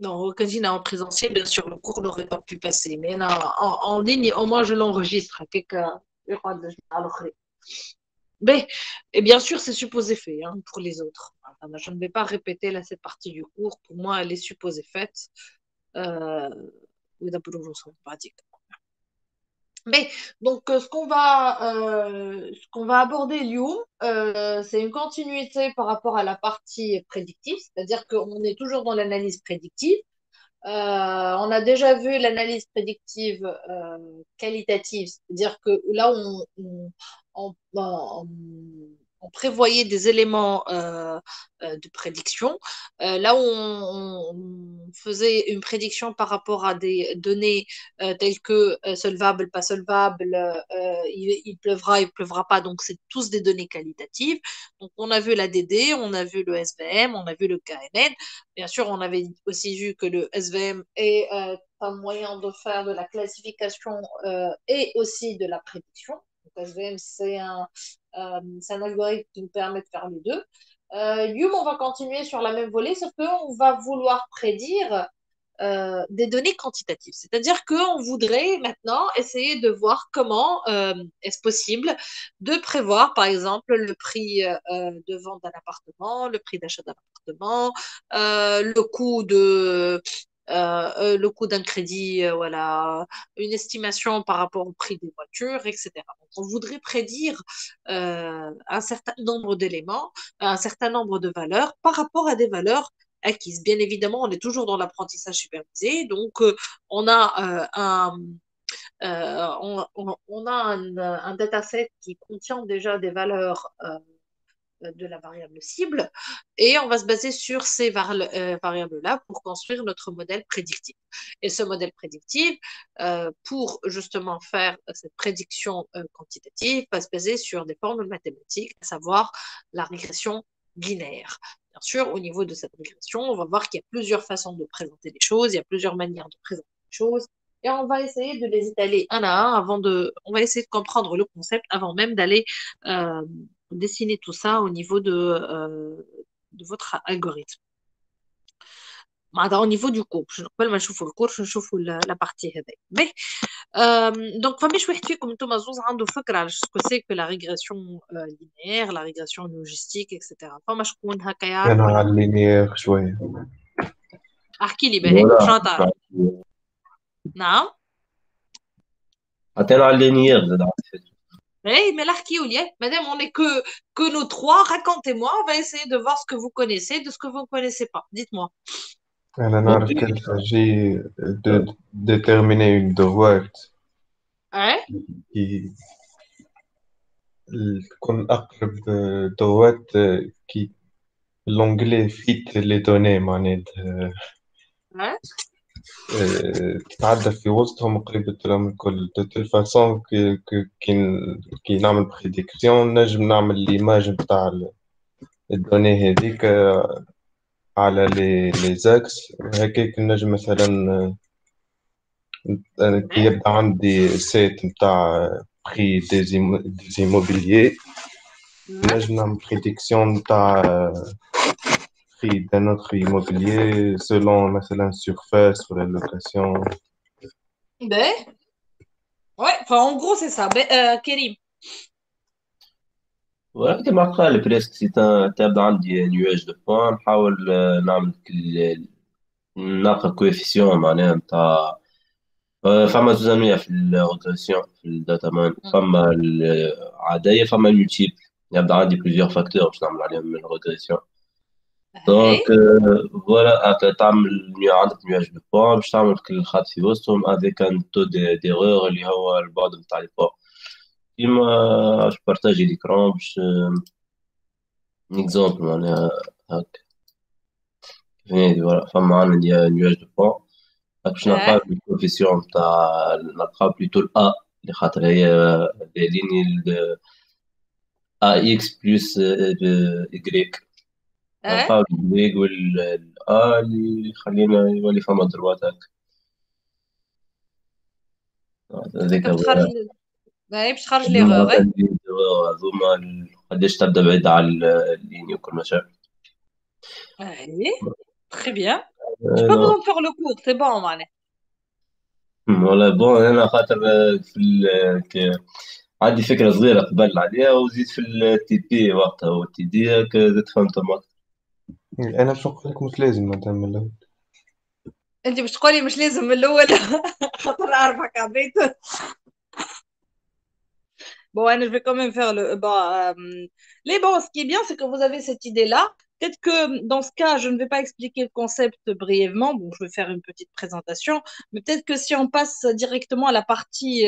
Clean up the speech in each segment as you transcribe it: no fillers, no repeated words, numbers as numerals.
Non, quand il est en présentiel, bien sûr, le cours n'aurait pas pu passer. Mais là, en ligne, au moins, je l'enregistre. Mais, et bien sûr, c'est supposé fait hein, pour les autres. Enfin, je ne vais pas répéter là, cette partie du cours. Pour moi, elle est supposée faite. Euh, oui, d'abord, je sens pratique. Mais donc, ce qu'on va aborder, Lyon, c'est une continuité par rapport à la partie prédictive, c'est-à-dire qu'on est toujours dans l'analyse prédictive. On a déjà vu l'analyse prédictive qualitative, c'est-à-dire que là, on prévoyait des éléments de prédiction. Là où on faisait une prédiction par rapport à des données telles que solvable, pas solvable, il pleuvra, il pleuvra pas, donc c'est tous des données qualitatives. Donc on a vu l'ADD, on a vu le SVM, on a vu le KNN. Bien sûr, on avait aussi vu que le SVM est un moyen de faire de la classification et aussi de la prédiction. Donc, SVM, c'est un algorithme qui nous permet de faire les deux. Yum, on va continuer sur la même volée, sauf qu'on va vouloir prédire des données quantitatives. C'est-à-dire qu'on voudrait maintenant essayer de voir comment est-ce possible de prévoir, par exemple, le prix de vente d'un appartement, le prix d'achat d'un appartement, le coût d'un crédit, voilà, une estimation par rapport au prix des voitures, etc. Donc, on voudrait prédire un certain nombre d'éléments, un certain nombre de valeurs par rapport à des valeurs acquises. Bien évidemment, on est toujours dans l'apprentissage supervisé, donc on a un dataset qui contient déjà des valeurs de la variable cible et on va se baser sur ces variables-là pour construire notre modèle prédictif. Et ce modèle prédictif, pour justement faire cette prédiction quantitative, va se baser sur des formules mathématiques, à savoir la régression binaire. Bien sûr, au niveau de cette régression, on va voir qu'il y a plusieurs façons de présenter les choses, il y a plusieurs manières de présenter les choses, et on va essayer de les étaler un à un on va essayer de comprendre le concept avant même d'aller euh, dessiner tout ça au niveau de votre algorithme. Au niveau du cours, قبل ما نشوفوا الكورس نشوفوا la partie هذه. Mais donc فماش واحد فيكم انتم زوز عنده فكرة على شكون سي que la régression linéaire, la régression logistique, etc. فما شكون هكا أنا يعرف ولا لا؟ علمني شوية. احكي لي باهي Voilà. شنو تعرف؟ نعم. عطينا على اللينيير زاد عرفت. Hey, mais l'archi, madame, on n'est que nous trois. Racontez-moi, on va essayer de voir ce que vous connaissez, de ce que vous ne connaissez pas. Dites-moi. أنا نعرف اوكي. qu'il s'agit de déterminer une droite Hein? qui تكون أقرب droite qui l'onglet fit les données معناتها Hein? تتعدى في وسطهم قريبة لهم الكل de telle façon كي نعمل بريديكسيون نجم نعمل ليماج نتاع الدوني هذيك على لي زاكس هكاك نجم مثلا أنا كي Hein? يبدا عندي سيت نتاع بري ديزيموبيليي Hein? نجم نعمل بريديكسيون نتاع prix d'un autre immobilier selon مثلا surface ولا location. Ben, ouais, enfin, en gros, c'est ça. Ben, Kérim. voilà كما قال بريسك تبدا عندي نيواج دو بوان نحاول نعمل نلقى كويفيسيون معناها نتاع فما زوز انواع في الريغريسيون في الداتا مان فما العاديه فما الملتيبل يبدا عندي بليزيور فاكتور باش نعمل عليهم الريغريسيون Hey. دونك فوالا تعمل عندك نيواج دو بوان باش تعمل كل خط في وسطهم افيك ان تو ديغور اللي هو البعد نتاع لي بوان كيما باش بارتاجي ليكرون باش اكزومبل معناها هاك هذي فوالا فما عندنا نيواج دو بوان باش نلقاو Hein? الكوفيسيون نتاع نلقاو بلوتو الأ لخاطر هي دي ليني ا اكس بلس إيكغيك Hein? نلقاو الإيكغيك والأ اللي يخلينا يولي فما دروات هاك هذيك هكا هو بتخرج باهي باش تخرج هذوما ليغور. هذوما قداش تبدا بعيد على الليني وكل ما شاء Allez, très bien. J'ai pas non. besoin de faire le cours, c'est bon, man. والله بون انا خاطر في عندي فكره صغيره قبل عليها وزيد في التي بي وقتها والتي دي زدت فهمتهم اكثر. أنا شو نقول لك مش لازم مادام من الأول. انت مش تقولي مش لازم من الاول خاطر اعرفك عبيت. Bon, Anne, je vais quand même faire le. Bah, les bon, ce qui est bien, c'est que vous avez cette idée-là. Peut-être que dans ce cas, je ne vais pas expliquer le concept brièvement. Bon, je vais faire une petite présentation. Mais peut-être que si on passe directement à la partie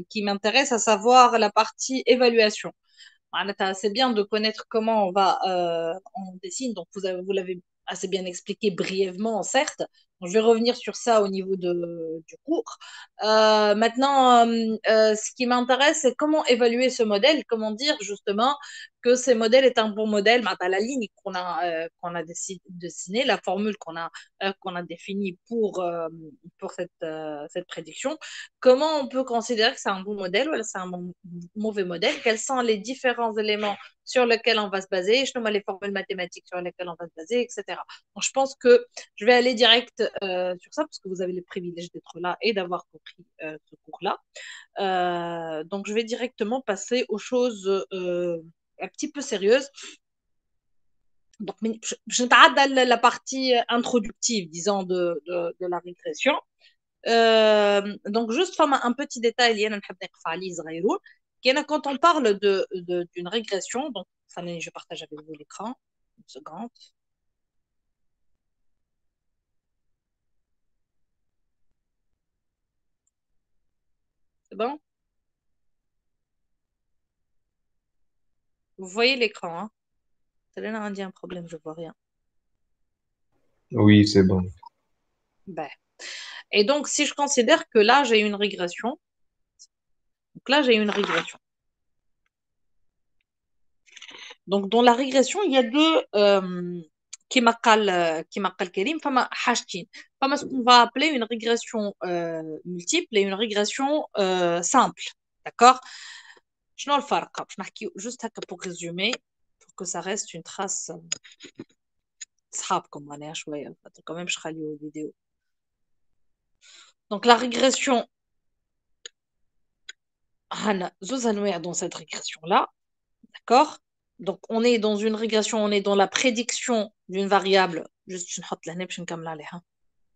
qui m'intéresse, à savoir la partie évaluation. معناتها c'est bien de connaître comment on dessine. Donc, vous l'avez assez bien expliqué brièvement, certes. Donc, je vais revenir sur ça au niveau du cours. Maintenant, ce qui m'intéresse, c'est comment évaluer ce modèle, comment dire justement que ce modèle est un bon modèle. Maintenant, la ligne qu'on a dessinée, la formule qu'on a définie pour cette prédiction, comment on peut considérer que c'est un bon modèle ou c'est un mauvais modèle? Quels sont les différents éléments sur lesquels on va se baser? Je les formules mathématiques sur lesquelles on va se baser, etc. Donc, je pense que je vais aller direct sur ça parce que vous avez le privilège d'être là et d'avoir compris ce cours-là. Donc, je vais directement passer aux choses un petit peu sérieuses. Donc, je t'arrête la partie introductive, disons, de la régression. Donc, juste un petit détail, quand on parle d'une régression, donc, je partage avec vous l'écran, une seconde. C'est bon? Vous voyez l'écran, hein? Ça donne un problème, je vois rien. Oui, c'est bon. Ben. Et donc, si je considère que là, j'ai une régression, donc là, j'ai une régression. Donc, dans la régression, il y a deux, كما قال كريم فما حاجتين فما ce qu'on va appeler une régression multiple et une régression simple, d'accord. شنو الفرق باش نحكي juste هكا pour résumer pour que ça reste une trace صحابكم معناها شويه quand même je خليو vidéo. Donc la régression هنا زوز انواع dans cette régression là, d'accord. Donc on est dans une régression, on est dans la prédiction d'une variable, juste نحط لهنا باش نكمل عليها.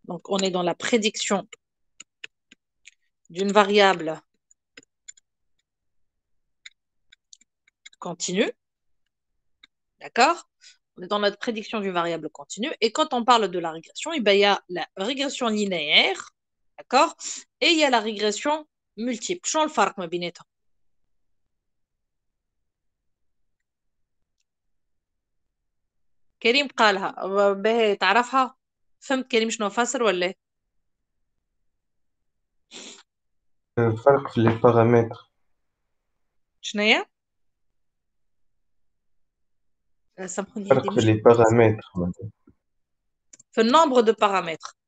Donc, on est dans la prédiction d'une variable continue. D'accord? On est dans notre prédiction d'une variable continue. Et quand on parle de la régression, il y a la régression linéaire. D'accord? Et il y a la régression multiple. شنو الفرق ما بيناتهم؟ كريم قالها باهي تعرفها؟ فهمت كريم شنو فسر ولا ايه؟ الفرق في لي بارامتر. شنو هي؟ سامحوني هذه الفرق في مش لي بارامتر معناها. في النومبر دو بارامتر.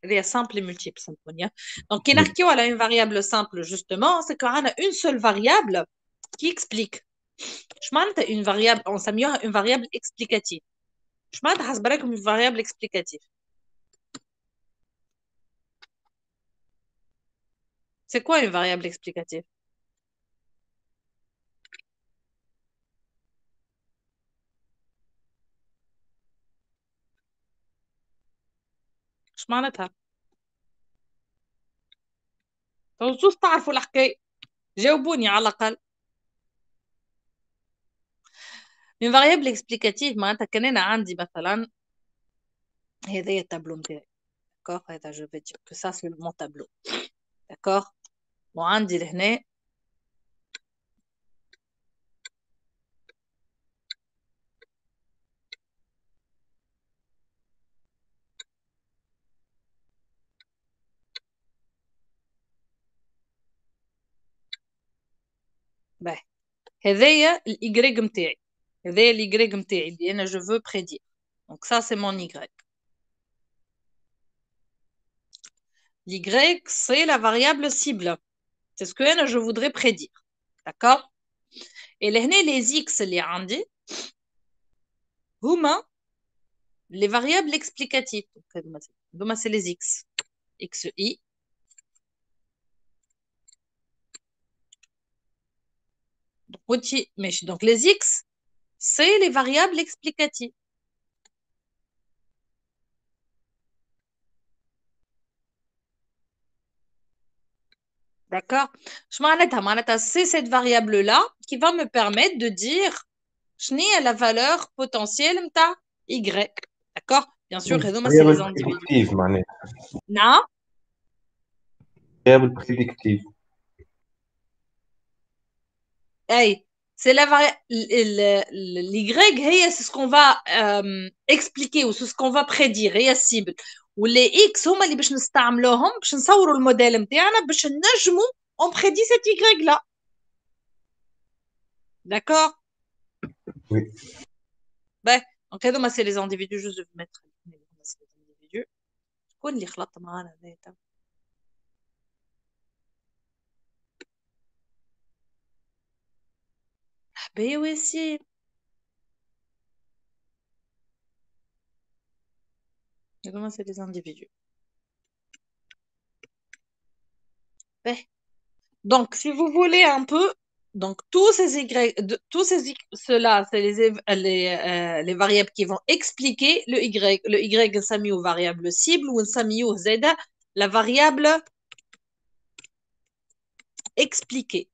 Il y a simple et multiple, symphonia. Donc, qui a une variable simple, justement, c'est qu'on a une seule variable qui explique. Je m'en une variable, on s'améliore une variable explicative. Je m'en comme une variable explicative. C'est quoi une variable explicative? Je m'en ai tous تعرفوا الحكاية. جاوبوني على الأقل. Une variable explicative معناتها كان أنا عندي مثلا هذا التابلو نتاعي. D'accord, je vais dire que ça c'est mon tableau. D'accord. وعندي لهنا باهي هذايا الاي نتاعي هذايا الاي نتاعي اللي انا جو فو بريدير. دونك سا سي مون y. l'y c'est la variable cible, c'est ce que انا je voudrais prédire, d'accord. et لهنا les x اللي عندي هما les variables explicatives. Donc, c'est les x. xi. Donc, les x, c'est les variables explicatives. D'accord? C'est cette variable-là qui va me permettre de dire je n'ai la valeur potentielle de y. D'accord? Bien sûr, c'est les variable individus. prédictive معناها. Non? variable prédictive. Hey, c'est la variable. L'y, c'est ce qu'on va expliquer ou c'est ce qu'on va prédire. هي السيبل. واللي x هما اللي باش نستعملوهم باش نصوروا الموديل نتاعنا باش نجموا on prédit cette y là. D'accord? Oui. Ben, donc c'est les individus, juste de mettre les individus. شكون اللي خلط معانا هذا؟ Ben oui, si. C'est les individus. Ben. Donc, si vous voulez un peu, donc tous ces y, ceux-là, c'est les variables qui vont expliquer le y. Le y s'est mis aux variables cibles ou s'est mis aux z, la variable expliquée.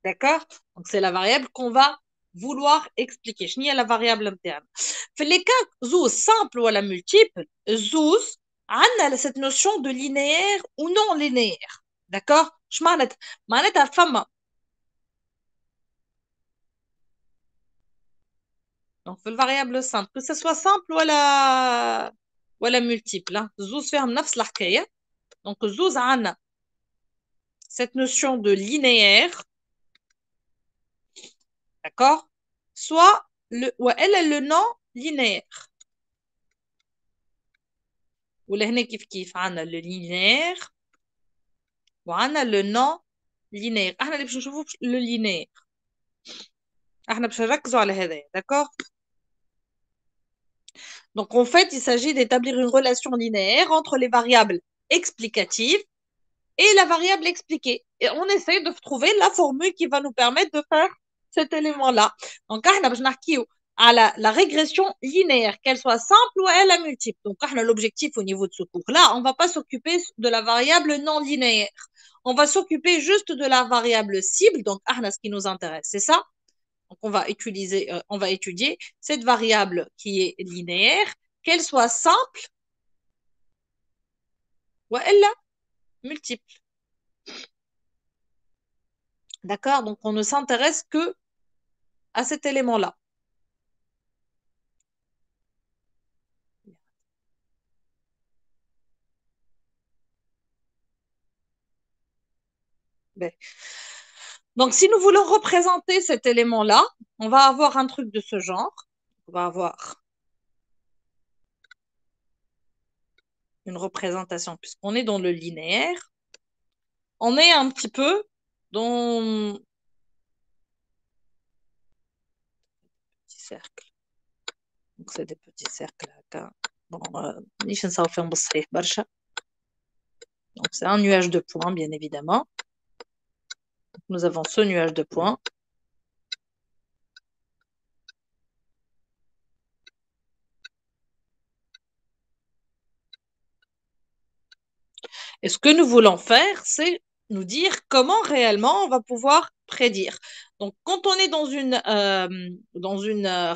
D'accord? Donc, c'est la variable qu'on va vouloir expliquer. Je n'y ai la variable interne. Dans les cas zouz simple ou la multiple, zouz, on a cette notion de linéaire ou non linéaire. D'accord? Je m'arrête à femme. Donc, la variable simple, que ce soit simple ou la multiple. Zouz fait la même chose. Donc, zouz, on a cette notion de linéaire. D'accord? Soit ou elle est le non linéaire. Ou là, on a le linéaire ou on a le non linéaire. On a le linéaire. On a besoin de ça. D'accord? Donc, en fait, il s'agit d'établir une relation linéaire entre les variables explicatives et la variable expliquée. Et on essaie de trouver la formule qui va nous permettre de faire cet élément-là. Donc, on a besoin à la régression linéaire, qu'elle soit simple ou elle est multiple. Donc, l'objectif au niveau de ce cours-là, on ne va pas s'occuper de la variable non linéaire. On va s'occuper juste de la variable cible. Donc, ce qui nous intéresse, c'est ça. Donc, on va étudier cette variable qui est linéaire, qu'elle soit simple ou elle est multiple. D'accord? Donc, on ne s'intéresse que à cet élément-là. Donc, si nous voulons représenter cet élément-là, on va avoir un truc de ce genre. On va avoir une représentation, puisqu'on est dans le linéaire. On est un petit peu dans petits cercles. Donc, c'est des petits cercles. Bon, donc, c'est un nuage de points, bien évidemment. Nous avons ce nuage de points. Et ce que nous voulons faire, c'est nous dire comment réellement on va pouvoir prédire. Donc, quand on est dans une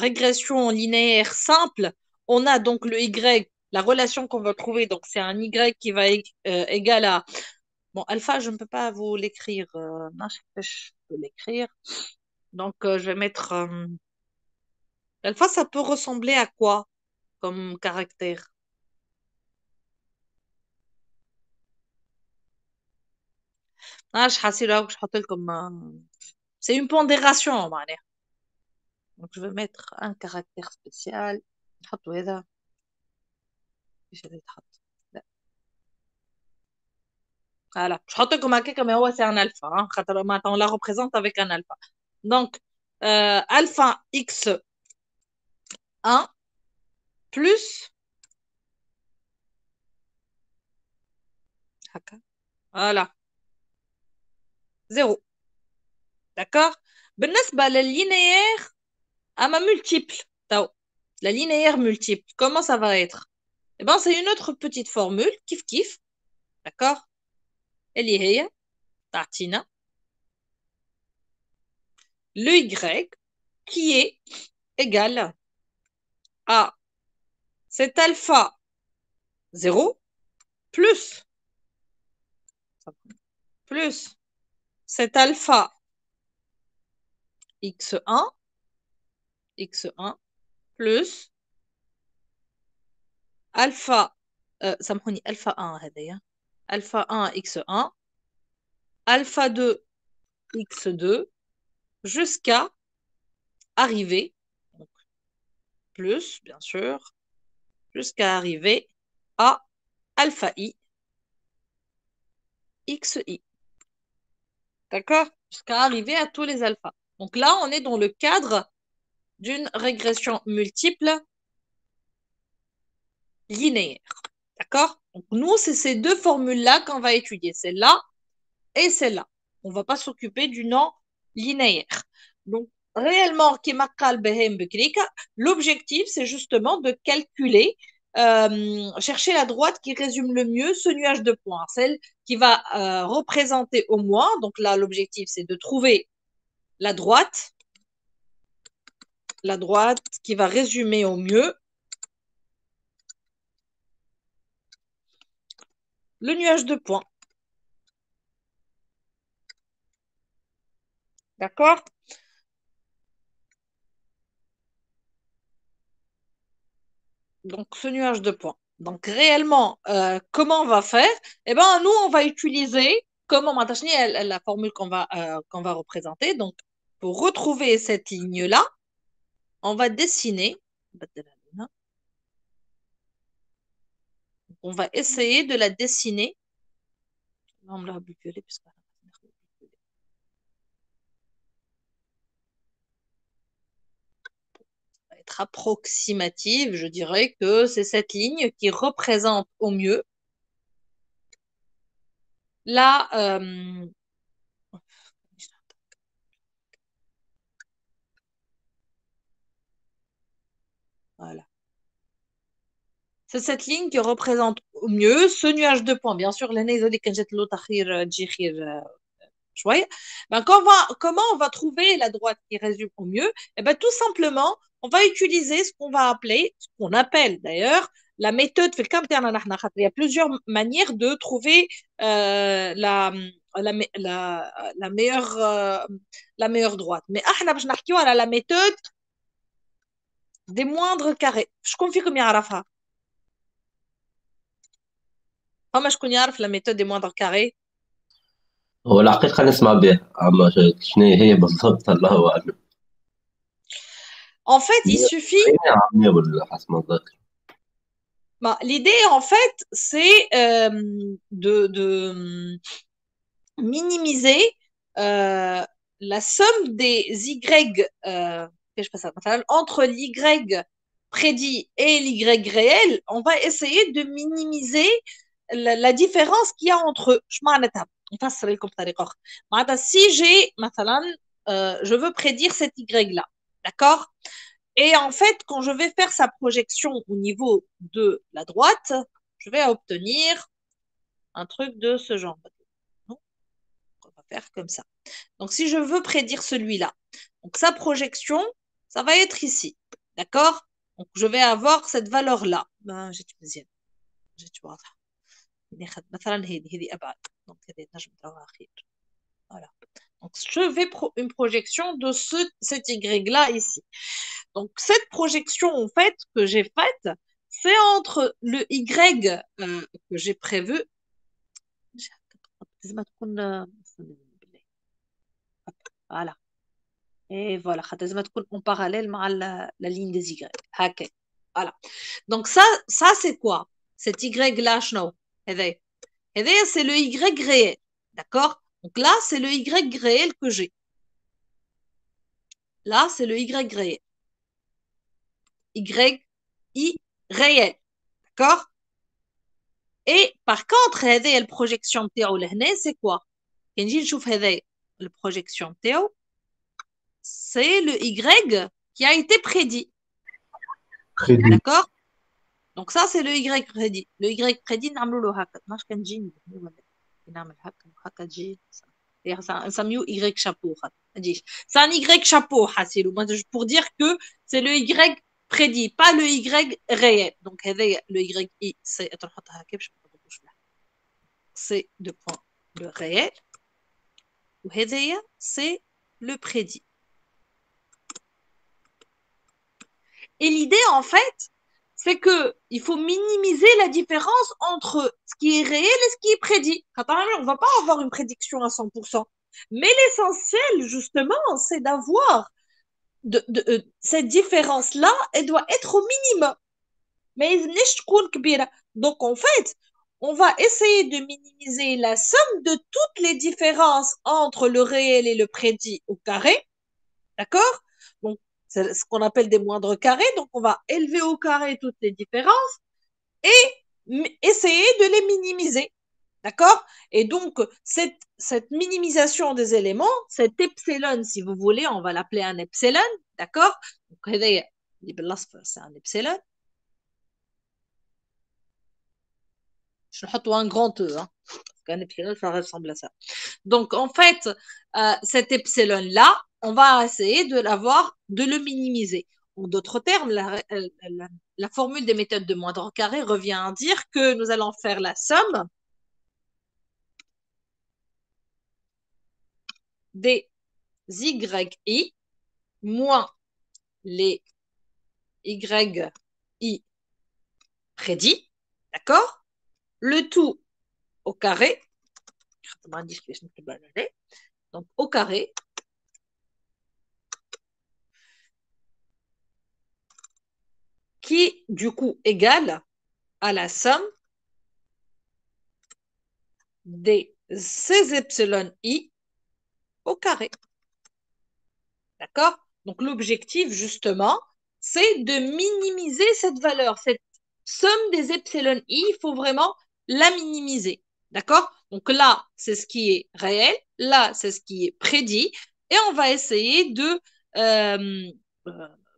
régression linéaire simple, on a donc le y, la relation qu'on va trouver. Donc, c'est un y qui va égal à... Bon, alpha, je ne peux pas vous l'écrire. Non, je peux l'écrire. Donc, je vais mettre... alpha, ça peut ressembler à quoi comme caractère? C'est une pondération, معناها. Donc, je vais mettre un caractère spécial. نحطوا هذا. ايش هذا يتحط؟ لا. Voilà. Je حط لكم هكاك mais هو c'est un alpha. Hein. خاطر on la représente avec un alpha. Donc, alpha x1 plus, voilà, 0. D'accord? بالنسبة للlinéaire, à ma multiple, la linéaire multiple, comment ça va être? Eh bien, c'est une autre petite formule, kif, d'accord? اللي هي تعطينا le y qui est égal à cet alpha 0 plus cet alpha x1 plus alpha سامحوني alpha 1 هذايا alpha 1 x1 alpha 2 x2 jusqu'à arriver, donc plus bien sûr, jusqu'à arriver à alpha i xi. D'accord? Jusqu'à arriver à tous les alphas. Donc là, on est dans le cadre d'une régression multiple linéaire. D'accord? Donc nous, c'est ces deux formules-là qu'on va étudier, celle-là et celle-là. On ne va pas s'occuper du non linéaire. Donc, réellement, l'objectif, c'est justement de calculer, chercher la droite qui résume le mieux ce nuage de points, celle qui va représenter au moins. Donc là, l'objectif, c'est de trouver la droite qui va résumer au mieux le nuage de points. D'accord? Donc, ce nuage de points. Donc, réellement, comment on va faire? Eh bien, nous, on va utiliser, comment la formule qu'on va représenter. Donc, pour retrouver cette ligne-là, on va dessiner. On va essayer de la dessiner. On me l'a violet puisque être approximative, je dirais que c'est cette ligne qui représente au mieux la voilà. C'est cette ligne qui représente au mieux ce nuage de points. Bien sûr, l'année ben, comment on va trouver la droite qui résume au mieux? Eh ben, tout simplement, on va utiliser ce qu'on va appeler, ce qu'on appelle d'ailleurs, la méthode. Il y a plusieurs manières de trouver la meilleure droite. Mais la méthode des moindres carrés. Je confie comme يعرفها. فما شكون يعرف la méthode des moindres carrés? هو الحقيقة نسمع بها أما شنو هي بالضبط الله أعلم. En fait, il suffit. Bah, l'idée, en fait, c'est de minimiser la somme des Y, entre l'Y prédit et l'Y réel. On va essayer de minimiser la différence qu'il y a entre eux. Si j'ai, je veux prédire cet Y-là, d'accord? Et en fait, quand je vais faire sa projection au niveau de la droite, je vais obtenir un truc de ce genre. On va faire comme ça. Donc, si je veux prédire celui-là, donc sa projection, ça va être ici. D'accord? Donc, je vais avoir cette valeur-là. Voilà. Donc, je fais une projection de cet Y-là ici. Donc, cette projection, en fait, que j'ai faite, c'est entre le Y que j'ai prévu. Voilà. Et voilà. En parallèle avec la ligne des Y. Voilà. Donc, ça c'est quoi? Cet Y-là, c'est le Y réel. D'accord? Donc là, c'est le Y réel que j'ai. Là, c'est le Y réel. Y, I, réel. D'accord? Et par contre, la projection تاعو لهنا c'est quoi? كي نجي نشوف هذا البروجيكسيون تاعو c'est le Y qui a été prédit. prédit. D'accord? Donc ça c'est le Y prédit. Le Y prédit نعملوا له هكا. ماش كنجي نعمل هكا وهكا تجي نسميو Y chapeau. C'est un Y chapeau حاسيلو pour dire que c'est le Y prédit, pas le Y réel. Donc le Y c'est c'est deux points le réel. C'est le prédit. Et l'idée, en fait, c'est qu'il faut minimiser la différence entre ce qui est réel et ce qui est prédit. On ne va pas avoir une prédiction à 100%. Mais l'essentiel, justement, c'est d'avoir cette différence-là, elle doit être au minimum. Mais donc, en fait, on va essayer de minimiser la somme de toutes les différences entre le réel et le prédit au carré. D'accord? Donc, c'est ce qu'on appelle des moindres carrés. Donc, on va élever au carré toutes les différences et essayer de les minimiser. D'accord? Et donc, cette minimisation des éléments, cet epsilon, si vous voulez, on va l'appeler un epsilon. D'accord? Donc, c'est un epsilon. Je vais un grand E. Hein. Un epsilon, ça ressemble à ça. Donc, en fait, cet epsilon-là, on va essayer de le minimiser. En d'autres termes, la formule des méthodes de moindre carré revient à dire que nous allons faire la somme des yi moins les yi prédits, d'accord? Le tout au carré, donc au carré, qui du coup égale à la somme des ces epsilon i au carré. D'accord? Donc l'objectif justement, c'est de minimiser cette valeur, cette somme des epsilon i, il faut vraiment la minimiser. D'accord? Donc là, c'est ce qui est réel, là, c'est ce qui est prédit, et on va essayer de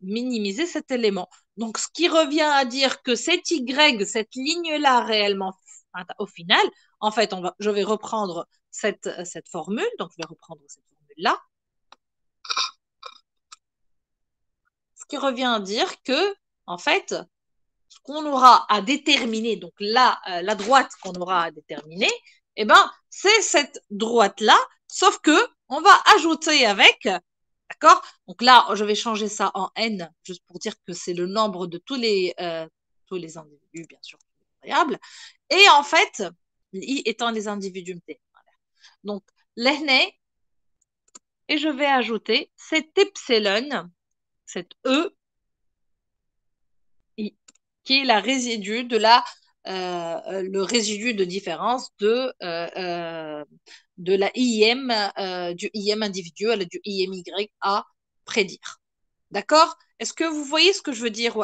minimiser cet élément. Donc, ce qui revient à dire que cette Y, cette ligne-là réellement, au final, en fait, je vais reprendre cette formule. Donc, je vais reprendre cette formule-là. Ce qui revient à dire que, en fait, ce qu'on aura à déterminer, donc là, la droite qu'on aura à déterminer, eh ben, c'est cette droite-là, sauf que on va ajouter avec, d'accord? Donc là, je vais changer ça en n, juste pour dire que c'est le nombre de tous les individus, bien sûr, variables. Et en fait, i étant les individus t. Donc, l'hné, et je vais ajouter cet epsilon, cette e, i, qui est la résidue de le résidu de différence de la IM, du IM individuel, du IMY à prédire. D'accord? Est-ce que vous voyez ce que je veux dire?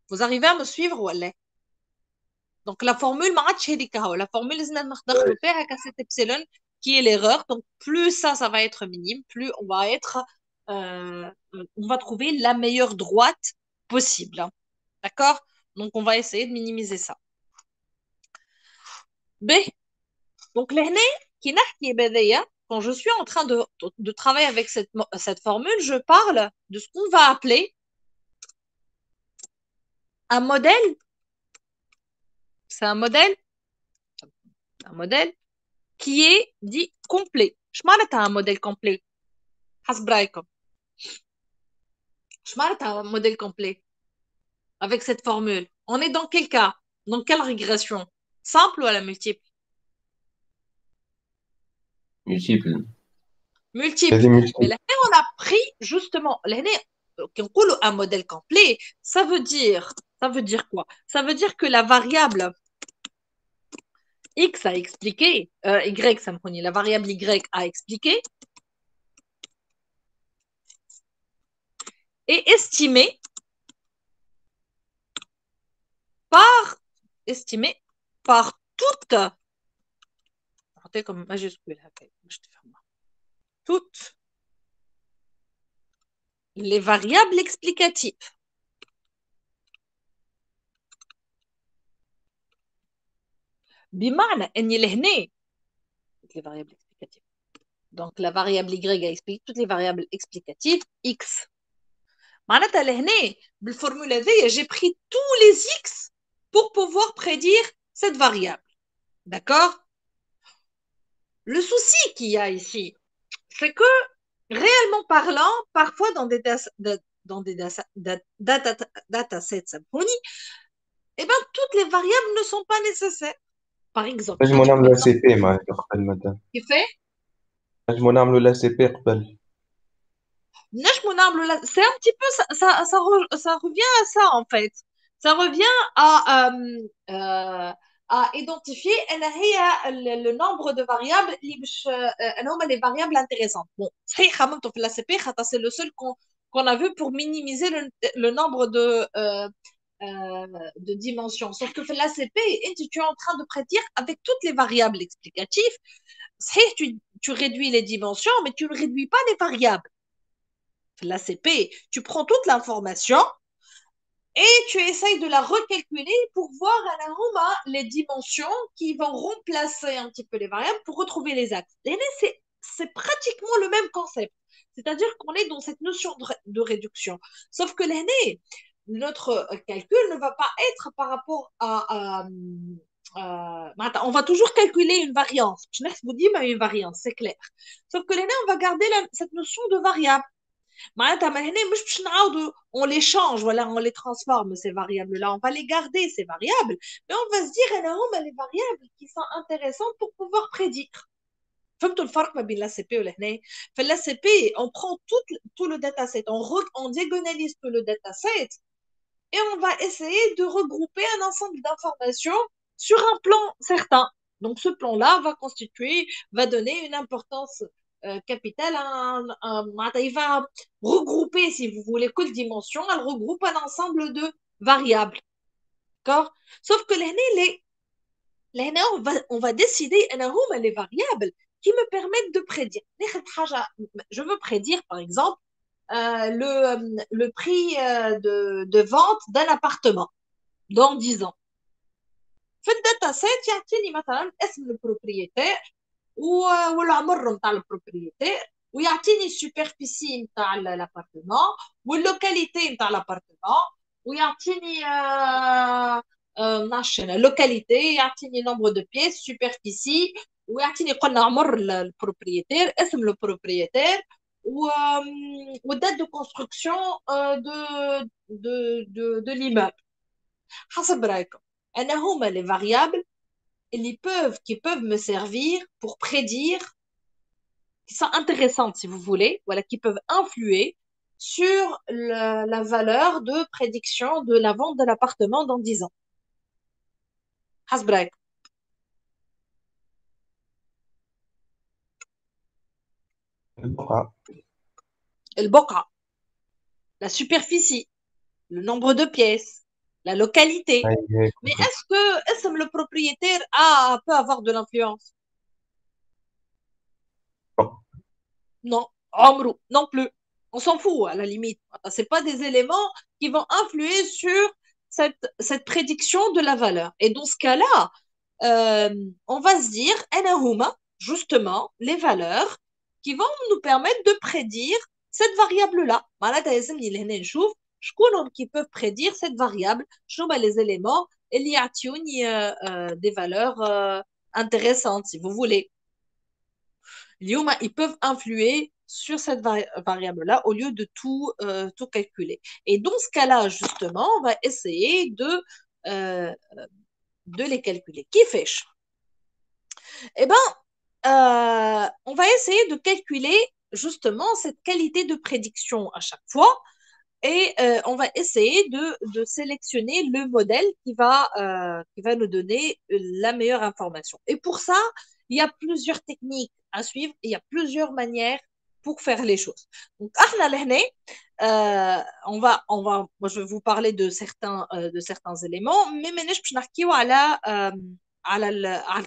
Vous arrivez à me suivre ou elle est? Donc la formule, la formule, cet epsilon qui est l'erreur. Donc plus ça va être minime, plus on va trouver la meilleure droite possible. D'accord? Donc, on va essayer de minimiser ça. B. Donc, quand je suis en train de travailler avec cette formule, je parle de ce qu'on va appeler un modèle. C'est un modèle qui est dit complet. Je m'arrête à un modèle complet. Je m'arrête à un modèle complet avec cette formule. On est dans quel cas? Dans quelle régression? Simple ou à la multiple? Multiple. Multiple. Mais là, on a pris justement, quand on dit un modèle complet, ça veut dire quoi? Ça veut dire que la variable X a expliqué, Y, ça me connaît, la variable Y a expliqué et estimé estimée par toutes, comme majuscule, toutes les variables explicatives. بمعنى اني لهنا toutes les variables explicatives. Donc la variable y explique toutes les variables explicatives x. معناتها لهنا بالفورمule هذيا j'ai pris tous les x pour pouvoir prédire cette variable. D'accord? Le souci qu'il y a ici, c'est que réellement parlant, parfois dans des datasets Symfony, eh ben, toutes les variables ne sont pas nécessaires. Par exemple, نجمو نعملو سي بي معناتها قبل مادام qui fait نجمو نعملو لا سي بي قبل c'est un petit peu ça revient à ça en fait. Ça revient à identifier le nombre de variables les variables intéressantes. Bon, c'est le seul qu'on a vu pour minimiser le nombre de dimensions. Sauf que l'ACP, tu es en train de prédire avec toutes les variables explicatives. Tu réduis les dimensions, mais tu ne réduis pas les variables. L'ACP, tu prends toute l'information et tu essayes de la recalculer pour voir les dimensions qui vont remplacer un petit peu les variables pour retrouver les axes. C'est pratiquement le même concept. C'est-à-dire qu'on est dans cette notion de réduction. Sauf que l'année, notre calcul ne va pas être par rapport on va toujours calculer une variance. Je vous dis une variance, c'est clair. Sauf que l'année, on va garder cette notion de variable. On les change, voilà, on les transforme, ces variables-là. On va les garder, ces variables, mais on va se dire, les variables qui sont intéressantes pour pouvoir prédire. فهمتوا الفرق ما بين l'ACP والهنا في l'ACP on prend tout le dataset on diagonalise tout le dataset et on va essayer de regrouper un ensemble d'informations sur un plan certain. Donc ce plan-là va donner une importance capitale il va regrouper, si vous voulez, quelle dimension, elle regroupe un ensemble de variables. D'accord? Sauf que là, on va décider les variables qui me permettent de prédire. Je veux prédire, par exemple, le prix de vente d'un appartement dans 10 ans. في الداتا سيت يعطيني مثلا اسم البروبريتير والعمر نتاع البروبريتير ويعطيني السوبرفيسي نتاع الابارتمون واللوكاليتي نتاع الابارتمون ويعطيني لوكاليتي يعطيني نومبر دو بيس سوبرفيسي ويعطيني قلنا عمر البروبريتير اسم البروبريتير والدate de construction de l'immeuble. حسب رايكم انا هما les variables qui peuvent me servir pour prédire, qui sont intéressantes si vous voulez, voilà, qui peuvent influer sur la valeur de prédiction de la vente de l'appartement dans 10 ans. حسب رايكم البقعة, la superficie, le nombre de pièces, la localité. Mais est-ce que le propriétaire peut avoir de l'influence? Non, non plus. On s'en fout à la limite. Ce pas des éléments qui vont influer sur cette prédiction de la valeur. Et dans ce cas-là, on va se dire, justement, les valeurs qui vont nous permettre de prédire cette variable-là. Qui peuvent prédire cette variable, les éléments, et des valeurs intéressantes, si vous voulez. Ils peuvent influer sur cette variable-là au lieu de tout calculer. Et dans ce cas-là, justement, on va essayer de les calculer. Qui fait? Eh bien, on va essayer de calculer justement cette qualité de prédiction à chaque fois. Et on va essayer de sélectionner le modèle qui va nous donner la meilleure information. Et pour ça, il y a plusieurs techniques à suivre, il y a plusieurs manières pour faire les choses. Donc, moi, je vais vous parler de certains éléments, mais je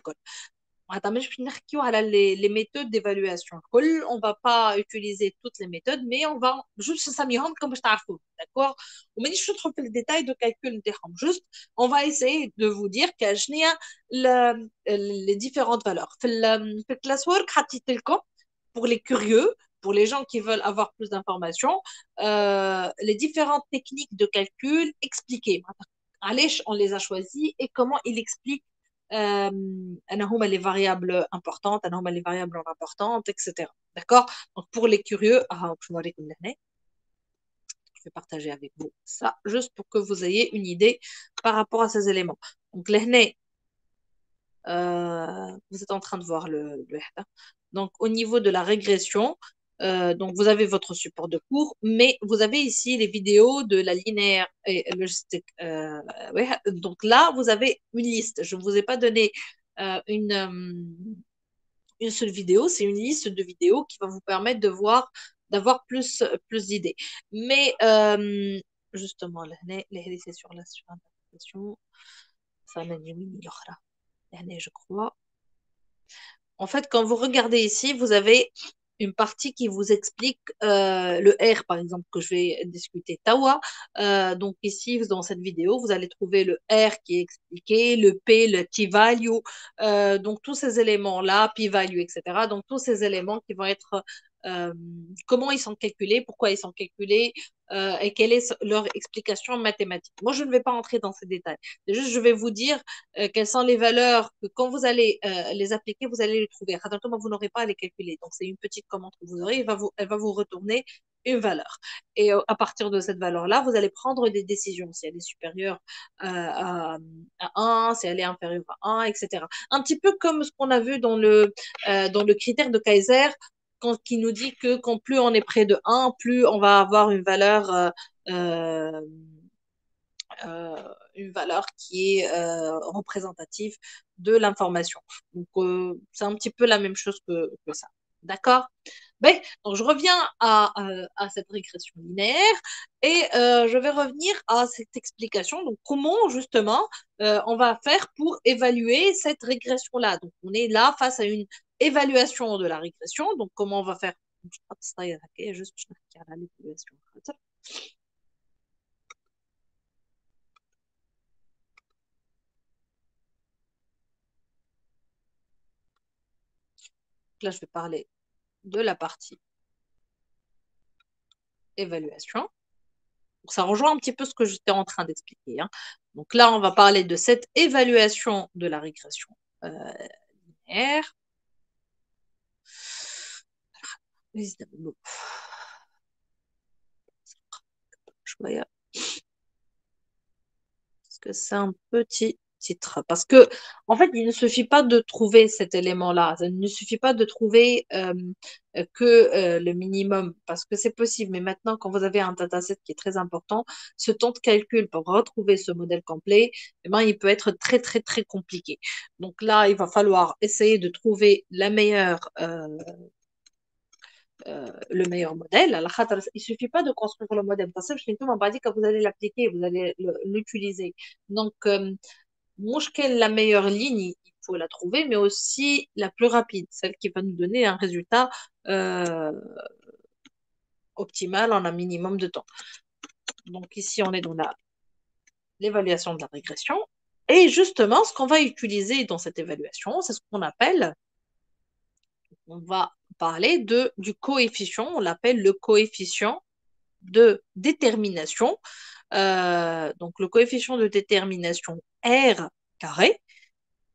vais معناتها مش باش نحكيو على les méthodes d'évaluation الكل on va pas utiliser toutes les méthodes mais on va juste نسميهم لكم باش تعرفوا d'accord ومانيش ندخل في الديتاي دو كالكول نتاعهم juste on va essayer de vous dire شنو هي les différentes valeurs في الكلاس وورك حطيت لكم pour les curieux pour les gens qui veulent avoir plus d'informations les différentes techniques de calcul expliquées علاش on les a choisis et comment il explique أنا هما les variables importantes أنا هما les variables non importantes etc. D'accord. Donc pour les curieux je vais partager avec vous ça juste pour que vous ayez une idée par rapport à ces éléments. Donc vous êtes en train de voir le donc au niveau de la régression donc vous avez votre support de cours mais vous avez ici les vidéos de la linéaire et logistique ouais. Donc là vous avez une liste je ne vous ai pas donné une seule vidéo c'est une liste de vidéos qui va vous permettre de voir d'avoir plus d'idées mais justement c'est sur la surinterprétation ça mène je crois. En fait, quand vous regardez ici, vous avez une partie qui vous explique le R, par exemple, que je vais discuter Tawa. Donc ici, dans cette vidéo, vous allez trouver le R qui est expliqué, le P, le T-value, donc tous ces éléments-là, P-value, etc. Donc tous ces éléments qui vont être comment ils sont calculés, pourquoi ils sont calculés et quelle est leur explication mathématique. Moi, je ne vais pas entrer dans ces détails. C'est juste, je vais vous dire quelles sont les valeurs que quand vous allez les appliquer, vous allez les trouver. Vous n'aurez pas à les calculer. Donc, c'est une petite commande que vous aurez. Elle va vous retourner une valeur. Et à partir de cette valeur-là, vous allez prendre des décisions. Si elle est supérieure à 1, si elle est inférieure à 1, etc. Un petit peu comme ce qu'on a vu dans le critère de Kaiser, qui nous dit que quand plus on est près de 1, plus on va avoir une valeur qui est représentative de l'information. Donc, c'est un petit peu la même chose que ça. D'accord? Ben, donc, je reviens à cette régression linéaire et je vais revenir à cette explication. Donc, comment, justement, on va faire pour évaluer cette régression-là. Donc, on est là face à une évaluation de la régression. Donc, comment on va faire? Juste l'évaluation. Là, je vais parler de la partie évaluation. Donc, ça rejoint un petit peu ce que j'étais en train d'expliquer. Hein. Donc là, on va parler de cette évaluation de la régression linéaire. Parce que c'est un petit titre. Parce que, en fait, il ne suffit pas de trouver cet élément-là. Il ne suffit pas de trouver que le minimum, parce que c'est possible. Mais maintenant, quand vous avez un dataset qui est très important, ce temps de calcul pour retrouver ce modèle complet, eh ben, il peut être très, très, très compliqué. Donc là, il va falloir essayer de trouver le meilleur modèle. Il ne suffit pas de construire le modèle. Parce que je m'a pas dit que vous allez l'appliquer, vous allez l'utiliser. Donc, la meilleure ligne, il faut la trouver, mais aussi la plus rapide, celle qui va nous donner un résultat optimal en un minimum de temps. Donc ici, on est dans l'évaluation de la régression. Et justement, ce qu'on va utiliser dans cette évaluation, c'est ce qu'on appelle, on va parler du coefficient, on l'appelle le coefficient de détermination. Donc le coefficient de détermination R carré,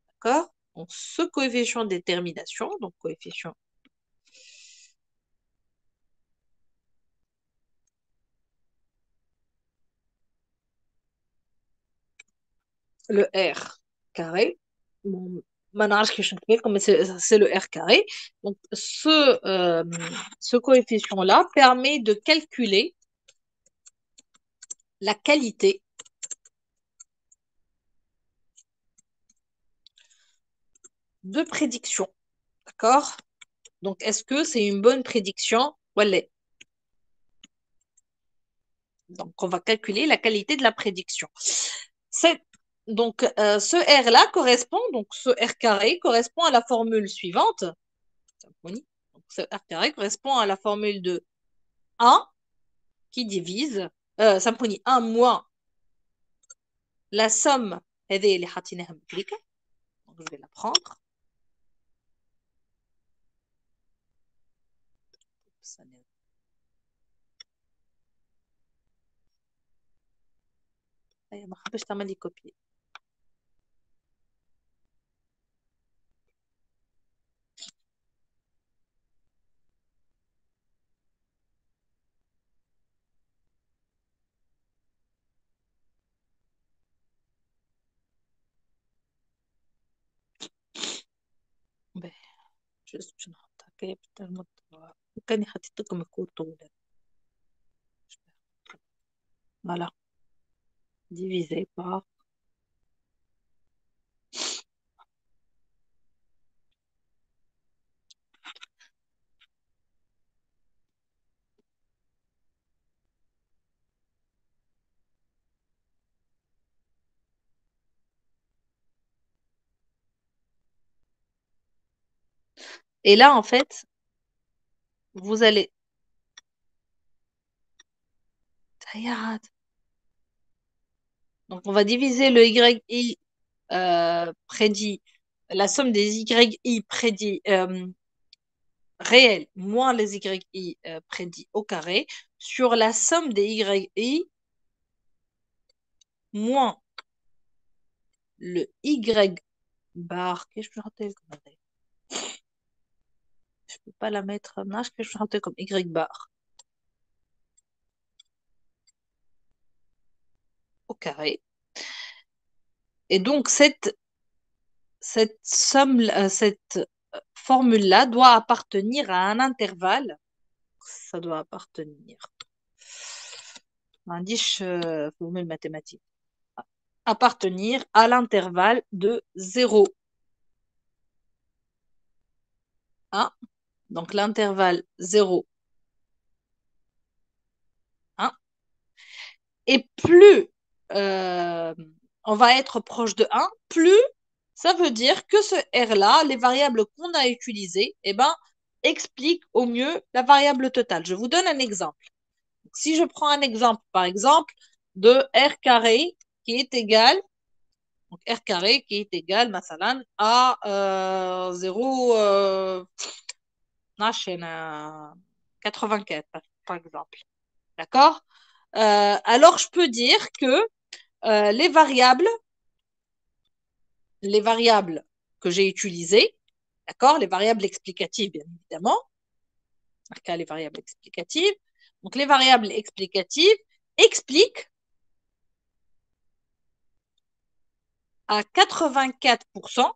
d'accord? Donc ce coefficient de détermination, donc coefficient le R carré, bon, mais c'est le R carré. Donc ce coefficient-là permet de calculer la qualité de prédiction, d'accord? Donc, est-ce que c'est une bonne prédiction? Voilà. Donc, on va calculer la qualité de la prédiction. Donc, ce R-là correspond, donc ce R carré correspond à la formule suivante. Donc, ce R carré correspond à la formule de 1 qui divise, symphonie 1 moins la somme, donc je vais la prendre. ما حبيتش تعمل لي كوبي. juste باش نحط هكايا كاني حطيت لكم الكود طول. Voilà. Divisé par et là en fait vous allez donc on va diviser le YI prédit, la somme des YI prédits réels moins les YI prédits au carré sur la somme des YI moins le Y bar. Qu'est-ce que je rappelle comme ça? Je peux pas la mettre. Non, qu'est-ce que je rappelle comme Y bar au carré. Et donc cette somme, cette formule-là doit appartenir à un intervalle. Ça doit appartenir. On dit formule mathématique. Appartenir à l'intervalle de 0. 1. Donc l'intervalle 0. 1. Et plus on va être proche de 1, plus ça veut dire que ce R-là, les variables qu'on a utilisées, eh ben, expliquent au mieux la variable totale. Je vous donne un exemple. Donc, si je prends un exemple, par exemple, de R carré qui est égal, donc R carré qui est égal, masalan, à 0, 84, par exemple. D'accord? Alors, je peux dire que les variables que j'ai utilisées, d'accord, les variables explicatives, bien évidemment, les variables explicatives, donc les variables explicatives expliquent à 84%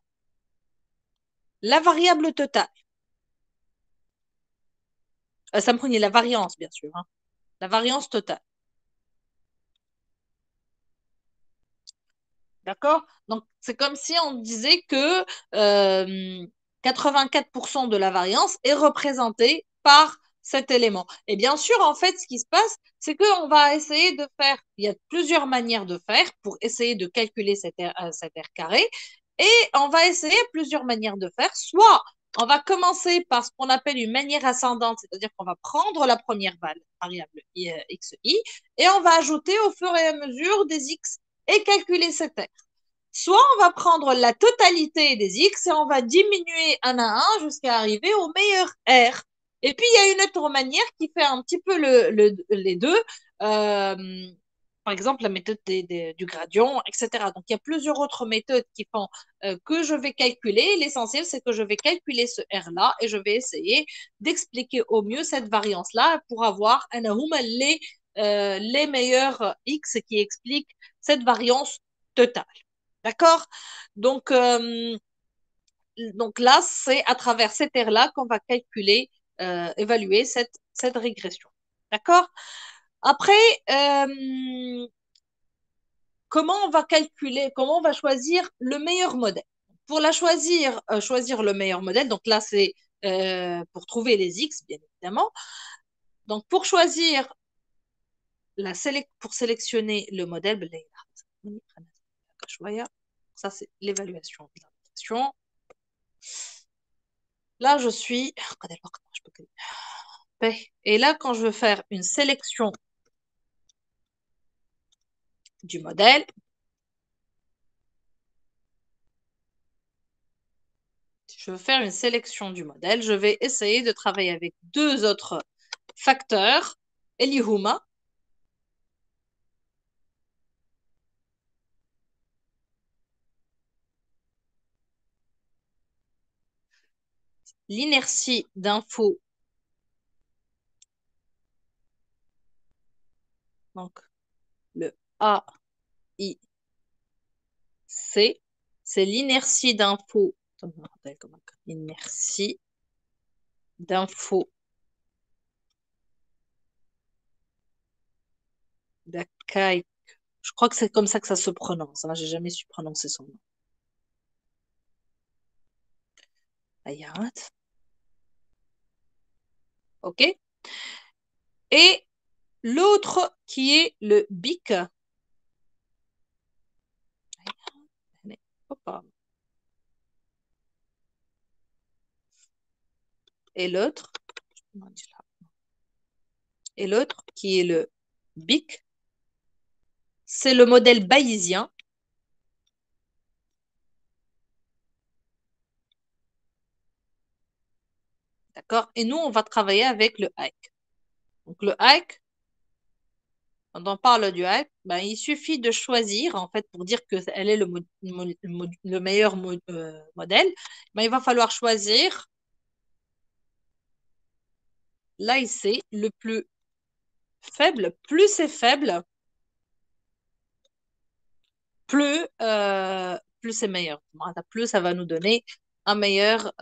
la variable totale. Ça me prenait la variance, bien sûr, hein, la variance totale. D'accord? Donc, c'est comme si on disait que 84% de la variance est représentée par cet élément. Et bien sûr, en fait, ce qui se passe, c'est qu'on va essayer de faire, il y a plusieurs manières de faire pour essayer de calculer cet R carré, et on va essayer plusieurs manières de faire. Soit on va commencer par ce qu'on appelle une manière ascendante, c'est-à-dire qu'on va prendre la première variable xi, et on va ajouter au fur et à mesure des x et calculer cet R. Soit on va prendre la totalité des x et on va diminuer un à un jusqu'à arriver au meilleur R. Et puis, il y a une autre manière qui fait un petit peu les deux. Par exemple, la méthode du gradient, etc. Donc, il y a plusieurs autres méthodes qui font que je vais calculer. L'essentiel, c'est que je vais calculer ce R-là et je vais essayer d'expliquer au mieux cette variance-là pour avoir les meilleurs X qui expliquent cette variance totale. D'accord? Donc là, c'est à travers cette R-là qu'on va calculer, évaluer cette régression. D'accord? Après, comment on va calculer, comment on va choisir le meilleur modèle? Pour choisir le meilleur modèle, donc là, c'est pour trouver les X, bien évidemment. Donc, pour choisir pour sélectionner le modèle, ça c'est l'évaluation de l'application. Là, je suis. Et là, quand je veux faire une sélection du modèle, je vais essayer de travailler avec deux autres facteurs, Elihuma. L'inertie d'info. Donc, le AIC, c'est l'inertie d'info. Inertie d'info d'Akai. Je crois que c'est comme ça que ça se prononce. Hein. J'ai jamais su prononcer son nom. Ayat. OK. Et l'autre qui est le BIC. Et l'autre qui est le BIC, c'est le modèle bayésien. D'accord? Et nous, on va travailler avec le HAEC. Donc, le HAEC, quand on parle du HAEC, ben, il suffit de choisir, en fait, pour dire qu'elle est le meilleur modèle, ben, il va falloir choisir l'AIC le plus faible. Plus c'est faible, plus c'est meilleur. Plus ça va nous donner un meilleur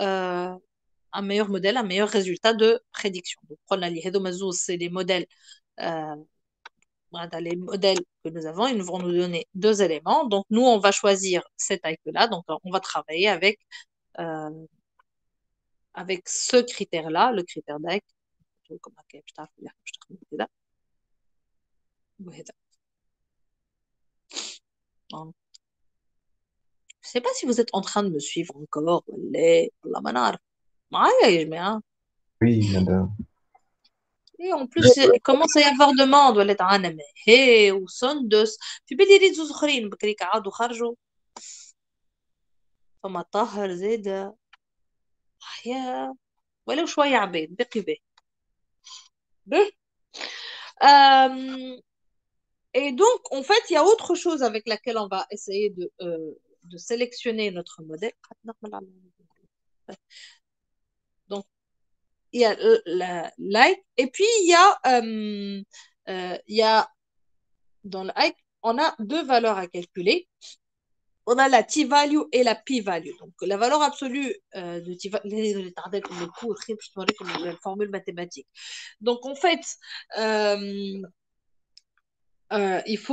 modèle, un meilleur résultat de prédiction. Donc, c'est les modèles, les modèles que nous avons, ils vont nous donner deux éléments. Donc, nous, on va choisir cet IQ-là. Donc, on va travailler euh, avec ce critère-là, le critère d'IQ. Je ne sais pas si vous êtes en train de me suivre encore. Oui, madame. Et en plus, il commence à y avoir demande. ولا تعانا ماهي وسندس في بالي ريت زوز اخرين بكري قعدوا خرجوا فما طاهر زيد يا ولو شوية عبيد بقي به به. Et donc, en fait, il y a autre chose avec laquelle on va essayer de sélectionner notre modèle. Donc, il y a la like. Et puis, il y a dans le like, on a deux valeurs à calculer. On a la t-value et la p-value. Donc, la valeur absolue de t-value, la formule mathématique. Donc, en fait, il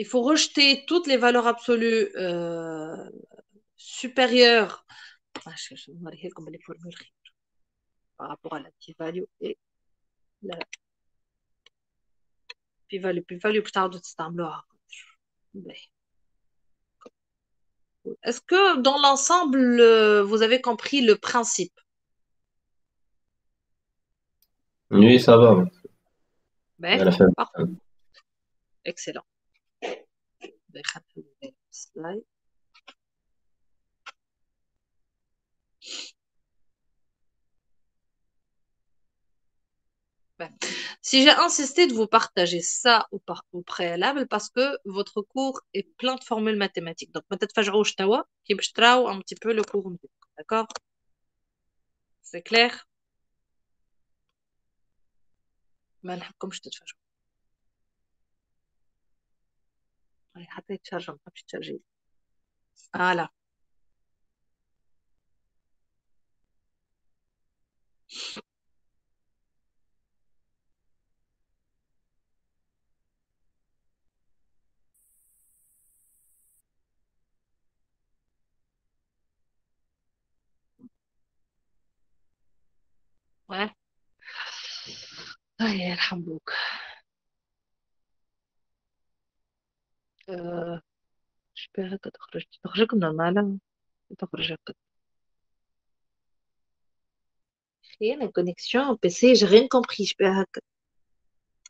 faut rejeter toutes les valeurs absolues supérieures. Je vais vous montrer comment les formules par rapport à la p-value et la p-value. P-value, est-ce que dans l'ensemble, vous avez compris le principe? Oui, ça va. Ben, À fin. parfait. Excellent. Ben, si j'ai insisté de vous partager ça au préalable, parce que votre cours est plein de formules mathématiques. Donc, peut-être faire qui un petit peu le cours. D'accord? C'est clair? ما نحبكمش تتفاجئوا. حتى يتشرجم ما بحبش الترجيل. Voilà. Ouais. Aïe, الحمبوك. Euh, j'espère que تخرج normal. تخرج هكا. هي la connexion au PC, j'ai rien compris. j'espère هكا.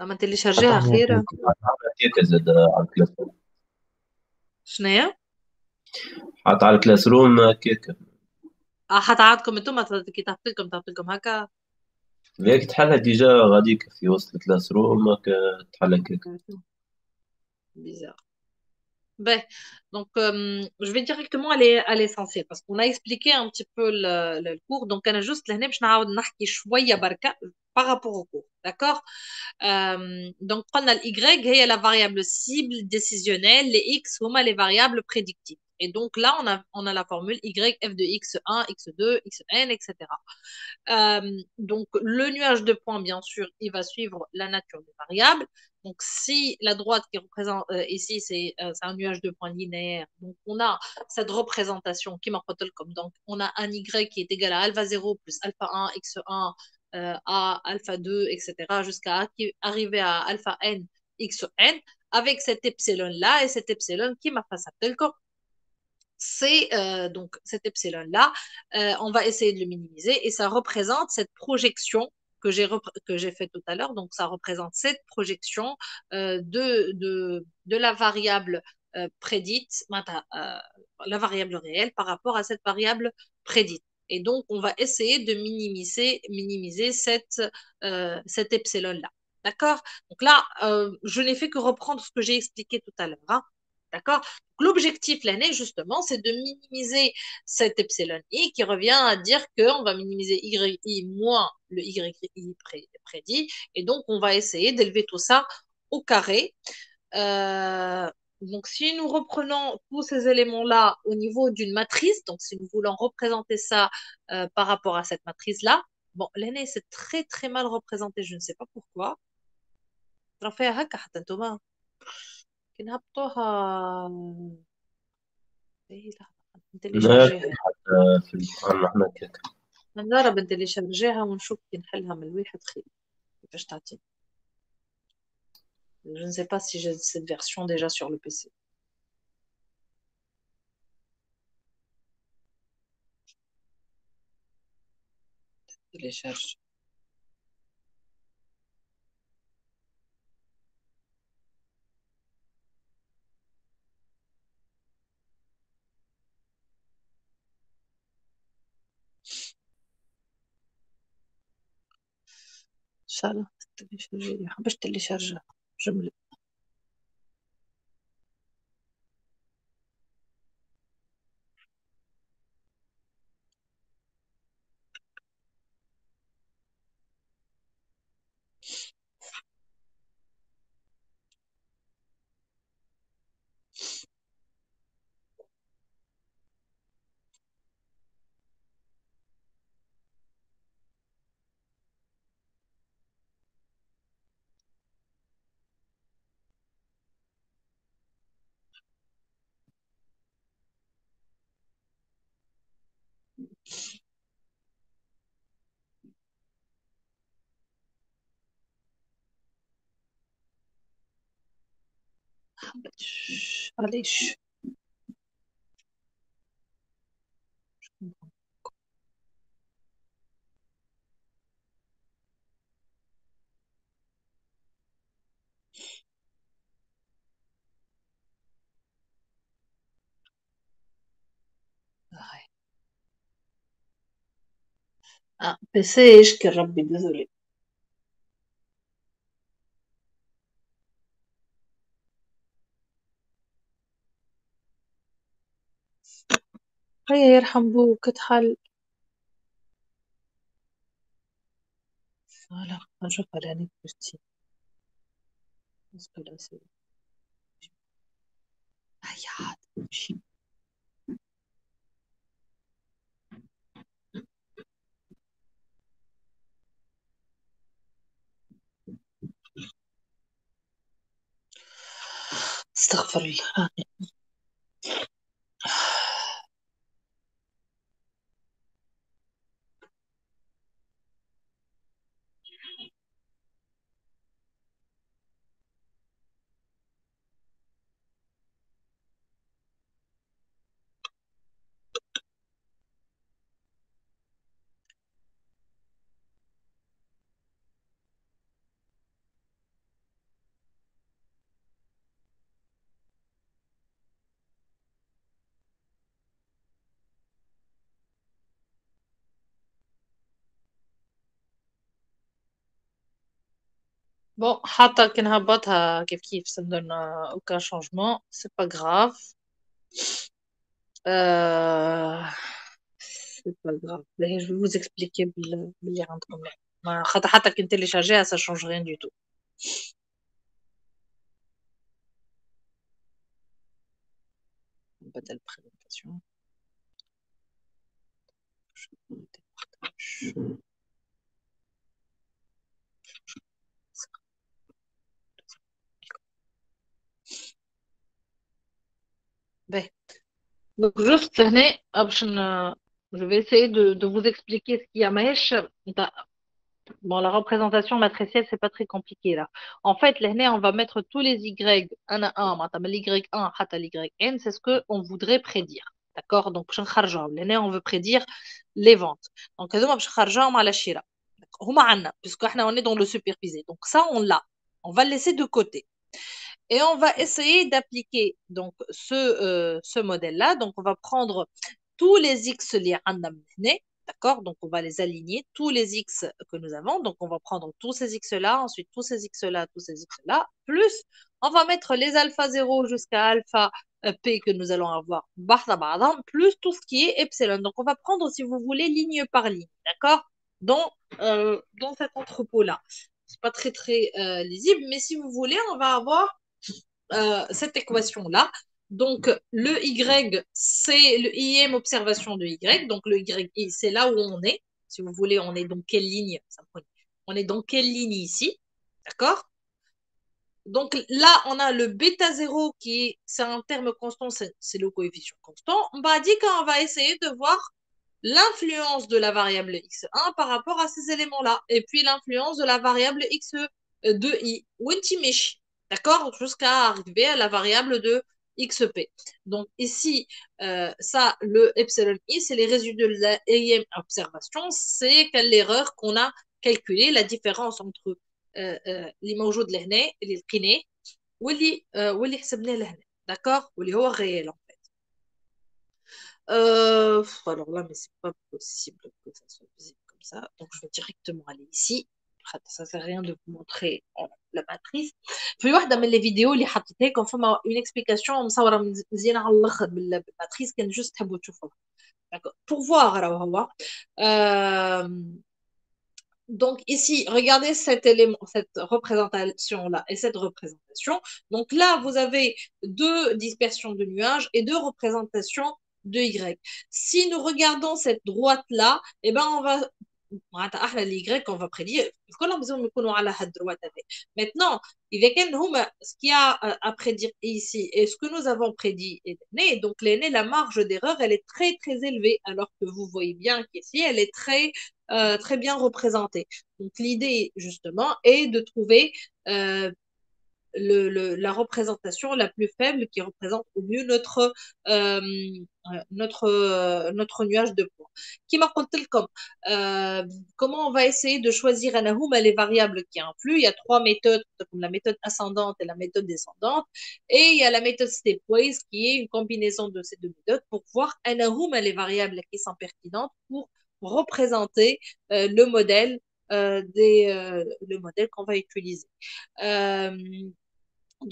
ما تيليشارجيها خير. كيكه زاد على الكلاس روم. شنو؟ حاط على الكلاس روم كيكه. حتى عادكم انتم كي تعطيكم هكا. هيك تحلها ديجا غاديك في وسط الكلاس روم تحلها كيكه. Bizarre. Ben, donc, je vais directement à l'essentiel parce qu'on a expliqué un petit peu le cours. Donc, on a juste l'année باش نعاود نحكي شوية بركة par rapport au cours. D'accord? Donc, on a y هي la variable cible décisionnelle, les x هما les variables prédictives. Et donc là, on a la formule y f de x1, x2, xn, etc. Donc, le nuage de points, bien sûr, il va suivre la nature des variables. Donc, si la droite qui représente ici, c'est un nuage de points linéaire, donc on a cette représentation qui m'appelle comme donc on a un y qui est égal à alpha 0 plus alpha 1, x1, à alpha 2, etc., jusqu'à arriver à alpha n, xn, avec cet epsilon-là et cet epsilon qui m'a fait s'appeler comme c'est donc cet epsilon-là, on va essayer de le minimiser et ça représente cette projection que j'ai fait tout à l'heure. Donc, ça représente cette projection de la variable prédite, la variable réelle par rapport à cette variable prédite. Et donc, on va essayer de minimiser cet epsilon-là. D'accord? Donc là, je n'ai fait que reprendre ce que j'ai expliqué tout à l'heure. Hein. D'accord? L'objectif, l'année, justement, c'est de minimiser cet epsilon i qui revient à dire qu'on va minimiser yi moins le yi prédit. Et donc, on va essayer d'élever tout ça au carré. Donc, si nous reprenons tous ces éléments-là au niveau d'une matrice, donc si nous voulons représenter ça par rapport à cette matrice-là, bon, l'année, c'est très, très mal représenté. Je ne sais pas pourquoi. كنهبطوها نتيليشارجيها في القرآن نحن كيكه. نجرب نتيليشارجيها ونشوف كي نحلها من الواحد خير كيفاش تعطيني. Je ne sais pas si j'ai cette version déjà sur le PC. Télécharge. Inch'Allah, télécharger. Je télécharge. Je me معليش. PC يشكي ربي désolé. هيا يرحم بوك تحل. فوالا نشوف على هنيك بوستي. هيا مشي. استغفر الله. Bon, حتى كي نهبطها كيف كيف ça ne donne aucun changement, c'est pas grave. Euh, c'est pas grave. Mais je vais vous expliquer باللي عندكم là. خاطر حتى كي télécharger ça change rien du tout. بدل présentation. Ben. Donc juste هنا باش je vais essayer de vous expliquer ce qu'il y a ماهيش bon la représentation matricielle c'est pas très compliqué là. En fait là on va mettre tous les y un à un معناتها من y1 حتى l'yn c'est ce que on voudrait prédire. D'accord? Donc باش نخرجوهم là on veut prédire les ventes. Donc هذوما باش نخرجوهم على الشراء. هما عندنا puisque احنا on est dans le supervisé. Donc ça on l'a. On va le laisser de côté. Et on va essayer d'appliquer donc ce modèle-là. Donc, on va prendre tous les x liés à d'accord? Donc, on va les aligner, tous les x que nous avons. Donc, on va prendre tous ces x-là, ensuite tous ces x-là, tous ces x-là, plus on va mettre les alpha 0 jusqu'à alpha p que nous allons avoir, plus tout ce qui est epsilon. Donc, on va prendre, si vous voulez, ligne par ligne, d'accord? Dans cet entrepôt-là. C'est pas très, très lisible, mais si vous voulez, on va avoir cette équation-là. Donc, le Y, c'est le IM observation de Y. Donc, le Y, c'est là où on est. Si vous voulez, on est dans quelle ligne? On est dans quelle ligne ici? D'accord? Donc, là, on a le bêta 0 c'est un terme constant, c'est le coefficient constant. On va dire qu'on va essayer de voir l'influence de la variable x1 par rapport à ces éléments-là. Et puis, l'influence de la variable x2i. D'accord? Jusqu'à arriver à la variable de xp. Donc, ici, ça, le epsilon i, c'est les résultats de la énième observation. C'est quelle erreur qu'on a calculé, la différence entre اللي موجود لهنا اللي لقيناه واللي حسبناه لهنا. D'accord? واللي هو réel en fait. Alors là, mais c'est pas possible que ça soit visible comme ça. Donc, je vais directement aller ici. Ça sert à rien de vous montrer la matrice. في واحدة من les vidéos اللي حطيتها لكم فما une explication مصورة مزيانة على الآخر بالماتريس كان juste تحبوا تشوفوها. D'accord. Pour voir راهو هو. Donc ici, regardez cet élément, cette représentation-là et cette représentation. Donc là, vous avez deux dispersions de nuages et deux représentations de Y. Si nous regardons cette droite-là, eh ben on va معناتها احنا الY on va prédire كلهم لازم يكونوا على هالدروات هذه. Maintenant, إذا كان هما ce qu'il y a à prédire ici et ce que nous avons prédit est né, donc la marge d'erreur elle est très très élevée alors que vous voyez bien qu'ici elle est très bien représentée. Donc l'idée justement est de trouver la représentation la plus faible qui représente au mieux notre nuage de points. Comment on va essayer de choisir les variables qui influent? Il y a trois méthodes, comme la méthode ascendante et la méthode descendante, et il y a la méthode stepwise qui est une combinaison de ces deux méthodes pour voir les variables qui sont pertinentes pour représenter le modèle qu'on va utiliser.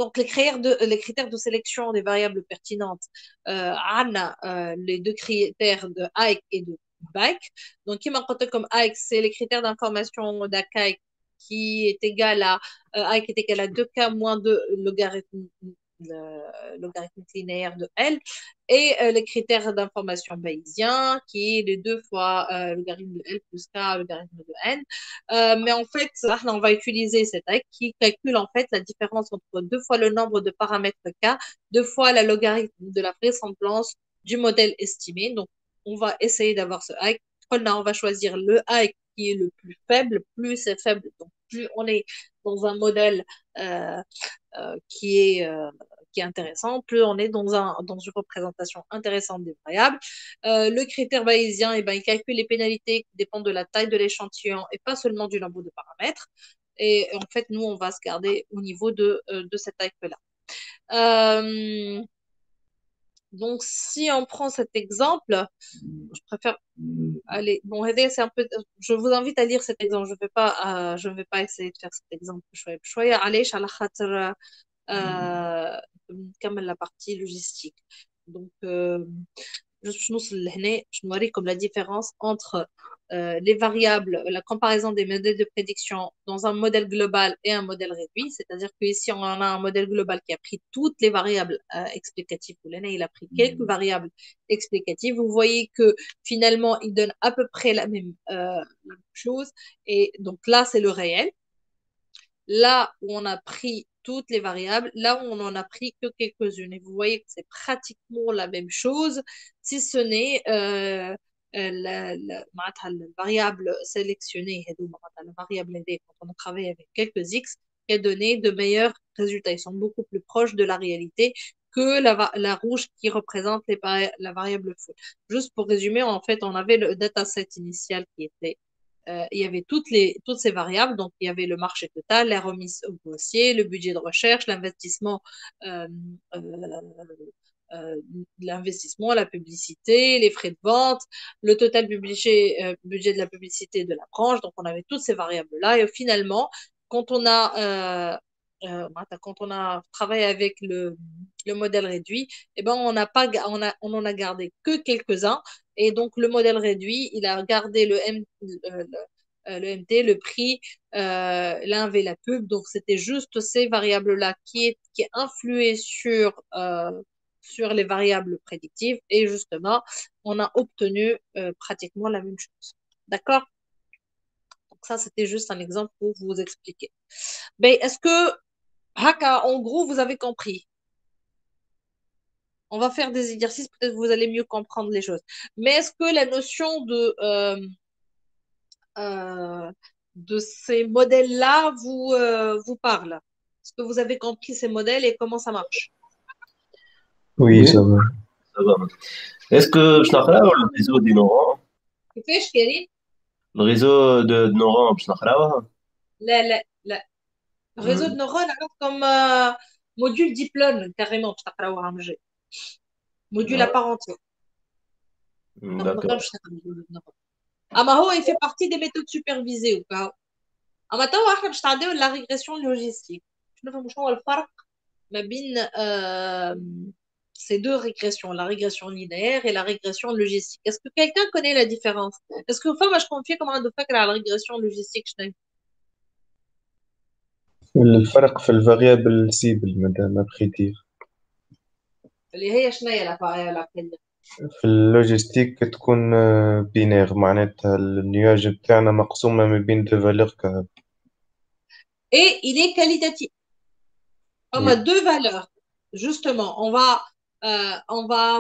Donc, les critères de sélection des variables pertinentes, les deux critères de Hayek et de Bayek. Donc, qui m'a compté comme Hayek, c'est les critères d'information d'Hayek qui est égal à Hayek est égal à 2k moins 2 logarithmique linéaire de L, et les critères d'information bayésien, qui est les deux fois logarithme de L plus K, logarithme de N. Mais en fait, là, on va utiliser cette règle qui calcule en fait la différence entre deux fois le nombre de paramètres K, deux fois la logarithme de la vraisemblance du modèle estimé. Donc, on va essayer d'avoir ce Hayek. On va choisir le Hayek qui est le plus faible, plus c'est faible, donc plus on est dans un modèle qui est intéressant, plus on est dans une représentation intéressante des variables. Le critère bayésien, eh ben, il calcule les pénalités qui dépendent de la taille de l'échantillon et pas seulement du nombre de paramètres. Et en fait, nous, on va se garder au niveau de cette taille-là. Donc, si on prend cet exemple, je préfère aller. Bon, هذا, c'est un peu. Je vous invite à lire cet exemple. Je ne vais pas essayer de faire cet exemple. شوية علاش على خاطر نكمل la partie logistique. Donc, je nous نوري comme la différence entre les variables, la comparaison des modèles de prédiction dans un modèle global et un modèle réduit. C'est-à-dire qu'ici, on a un modèle global qui a pris toutes les variables explicatives. Il a pris quelques variables explicatives. Vous voyez que finalement, il donne à peu près la même chose. Et donc là, c'est le réel. Là où on a pris toutes les variables, là où on n'en a pris que quelques-unes. Et vous voyez que c'est pratiquement la même chose, si ce n'est la variable sélectionnée, la variable aidée, quand on a travaillé avec quelques x, qui a donné de meilleurs résultats. Ils sont beaucoup plus proches de la réalité que la rouge qui représente la variable full. Juste pour résumer, en fait, on avait le dataset initial qui était il y avait toutes ces variables. Donc, il y avait le marché total, la remise au boursier, le budget de recherche, l'investissement, euh, euh, l'investissement, la publicité, les frais de vente, le total budget de la publicité de la branche. Donc, on avait toutes ces variables-là. Et finalement, quand on a, quand on a travaillé avec le modèle réduit, eh ben, on n'a pas, on en a gardé que quelques-uns. Et donc, le modèle réduit, il a gardé le MT, le prix, l'inv et la pub. Donc, c'était juste ces variables-là qui influaient sur les variables prédictives. Et justement, on a obtenu pratiquement la même chose. D'accord? Donc, ça, c'était juste un exemple pour vous expliquer. Mais est-ce que, Haka, en gros, vous avez compris? On va faire des exercices, peut-être que vous allez mieux comprendre les choses. Mais est-ce que la notion euh, de ces modèles-là vous parle? Est-ce que vous avez compris ces modèles et comment ça marche? Oui, Oui, ça va. ça va. Est-ce que je نقراو le réseau d'ignorants? كيفاش كريم؟ Le réseau d'ignorants, je نقراوها. لا. Réseau de neurones, alors comme module diplôme, carrément, باش تقراوها من جد. Module à part entière. ما D'accord. نقدرش نقرا module de neurones. اما هو il fait partie des méthodes supervisées وكا. اما توا احنا باش نتعداو la régression logistique. شنو نفهموا شنو هو الفرق ما بين ces deux régressions, la régression linéaire et la régression logistique. Est-ce que quelqu'un connaît la différence? Est-ce que فما شكون فيكم عنده فكرة على la régression logistique شنو؟ الفرق في الفاريابل سيبل مادام بريدير. اللي هي شنو هي لا في اللوجيستيك تكون بينير، معناتها النياج بتاعنا مقسومة ما بين دو فالور كهذا. Et il est qualitatif. On a deux valeurs. Justement, on va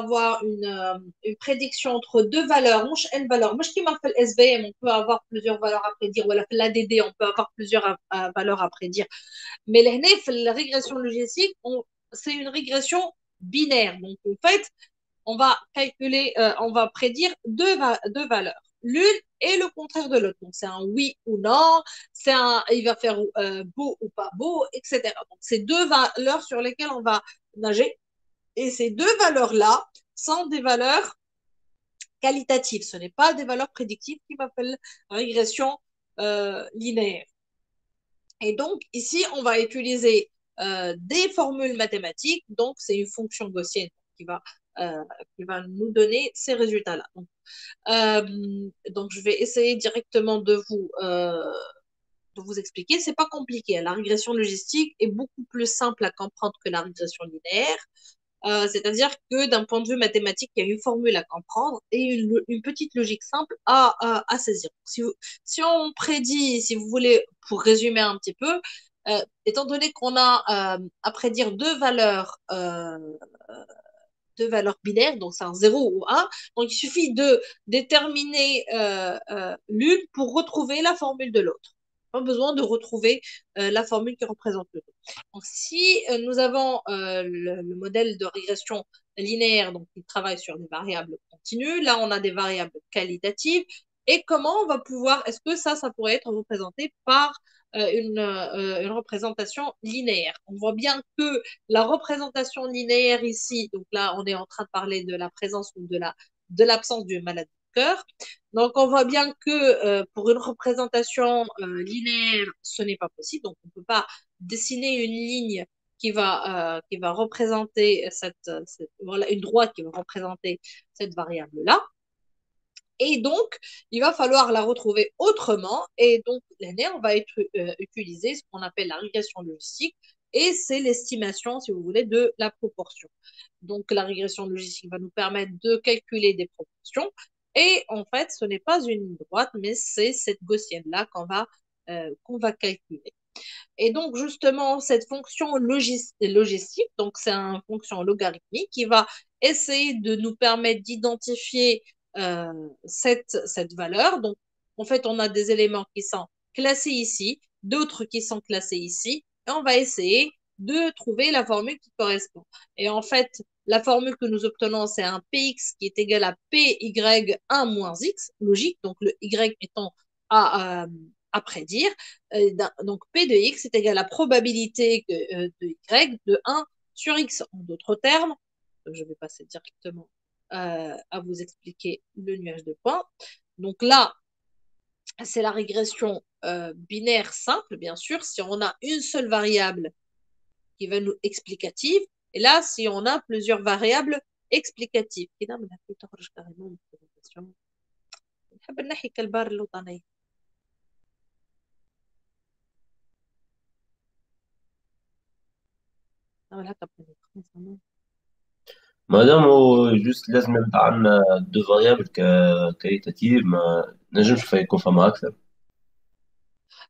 avoir une prédiction entre deux valeurs. Mouche une valeur. Mouche qui m'a fait SBM, on peut avoir plusieurs valeurs à prédire. Ou l'ADD, on peut avoir plusieurs valeurs à prédire. Mais la régression logistique, c'est une régression binaire. Donc, en fait, on va calculer, on va prédire deux valeurs. L'une et le contraire de l'autre. Donc, c'est un oui ou non, il va faire beau ou pas beau, etc. Donc, c'est deux valeurs sur lesquelles on va nager. Et ces deux valeurs-là sont des valeurs qualitatives. Ce n'est pas des valeurs prédictives qui m'appellent régression linéaire. Et donc, ici, on va utiliser des formules mathématiques. Donc, c'est une fonction gaussienne qui va, qui va nous donner ces résultats-là. Donc, je vais essayer directement de vous expliquer. C'est pas compliqué. La régression logistique est beaucoup plus simple à comprendre que la régression linéaire. C'est-à-dire que d'un point de vue mathématique, il y a une formule à comprendre et une petite logique simple à saisir. Si on prédit, si vous voulez, pour résumer un petit peu, étant donné qu'on a à prédire deux valeurs binaires, donc c'est un 0 ou 1, donc il suffit de déterminer l'une pour retrouver la formule de l'autre. Pas besoin de retrouver la formule qui représente le tout. Donc, si nous avons le modèle de régression linéaire, donc qui travaille sur des variables continues, là on a des variables qualitatives. Et comment on va pouvoir, est-ce que ça pourrait être représenté par une représentation linéaire. On voit bien que la représentation linéaire ici, donc là, on est en train de parler de la présence ou de l'absence d'une maladie du cœur. Donc, on voit bien que pour une représentation linéaire, ce n'est pas possible. Donc, on ne peut pas dessiner une ligne qui va représenter voilà, une droite qui va représenter cette variable-là. Et donc, il va falloir la retrouver autrement. Et donc, l'année, on va utiliser ce qu'on appelle la régression logistique. Et c'est l'estimation, si vous voulez, de la proportion. Donc, la régression logistique va nous permettre de calculer des proportions. Et en fait, ce n'est pas une ligne droite, mais c'est cette gaussienne-là qu'on va calculer. Et donc, justement, cette fonction logistique, donc c'est une fonction logarithmique qui va essayer de nous permettre d'identifier cette valeur. Donc, en fait, on a des éléments qui sont classés ici, d'autres qui sont classés ici, et on va essayer de trouver la formule qui correspond. Et en fait, la formule que nous obtenons, c'est un Px qui est égal à Py1 moins x, logique, donc le y étant à prédire. Donc, P de x est égal à la probabilité de y de 1 sur x. En d'autres termes, je vais passer directement à vous expliquer le nuage de points. Donc là, c'est la régression binaire simple, bien sûr, si on a une seule variable qui va nous explicative, et là, si on a plusieurs variables explicatives. مادام هو جوست لازم يبقى عندنا دو فاريابل كاليتاتيف، ما نجمش يكون فما أكثر.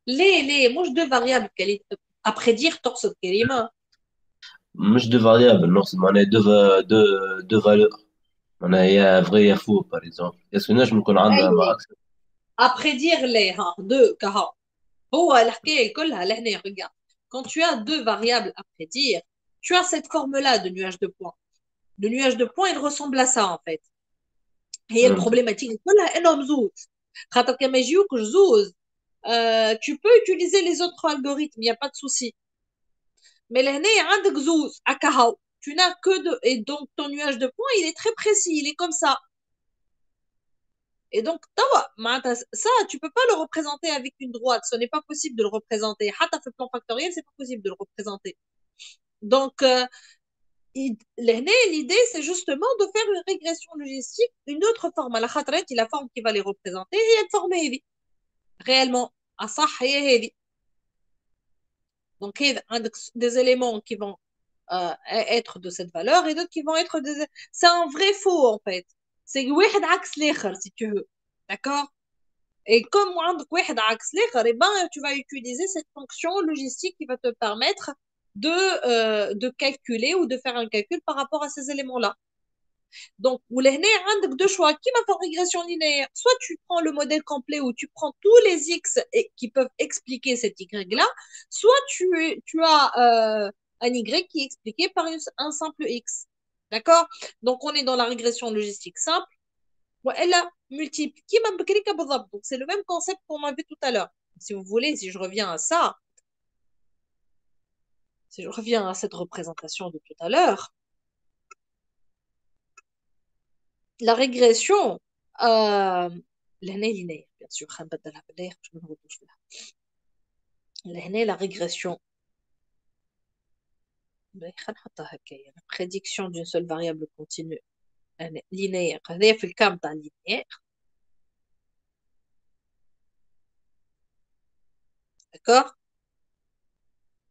ليه مش دو فاريابل à prédire تقصد كريمة؟ مش دو فاريابل، نقصد معناها دو فالور، معناها يا فغي يا فو باغ اكزومبل. اسكو نجم يكون عندنا ما اي أكثر؟ à prédire les ها deux كها هو الحكاية كلها لهنا. regarde, quand tu as deux variables à prédire, tu as cette forme-là de nuage de points. Le nuage de points, il ressemble à ça en fait. هي البروبليماتيك كلها انهم زوز، خاطر كما يجيوك زوز tu peux utiliser les autres algorithmes, il n'y a pas de souci. Mais لهنا عندك زوز هكا tu n'as que deux, et donc ton nuage de points, il est très précis, il est comme ça. Et donc, ça, tu peux pas le représenter avec une droite. Ce n'est pas possible de le représenter. Hatta fait plan factoriel, c'est pas possible de le représenter. Donc, l'idée, c'est justement de faire une régression logistique, une autre forme. La khatret, la forme qui va les représenter, et elle forme réellement. À ça, donc, il y a des éléments qui vont être de cette valeur et d'autres qui vont être des... C'est un vrai faux, en fait. C'est واحد عكس l'autre, si tu veux. D'accord? Et comme عندك واحد عكس l'autre, eh ben, tu vas utiliser cette fonction logistique qui va te permettre de calculer ou de faire un calcul par rapport à ces éléments-là. Donc, ou لهنا عندك deux choix. Qui m'a fait régression linéaire? Soit tu prends le modèle complet où tu prends tous les x qui peuvent expliquer cet y-là, soit tu as un y qui est expliqué par un simple x. D'accord? Donc, on est dans la régression logistique simple. Elle a multiple. Qui m'a Donc, c'est le même concept qu'on a vu tout à l'heure. Si vous voulez, si je reviens à ça, si je reviens à cette représentation de tout à l'heure, la régression l'année linéaire, bien sûr. L'année, la régression. La prédiction d'une seule variable continue linéaire. هذا في الكام تاع linéaire. D'accord?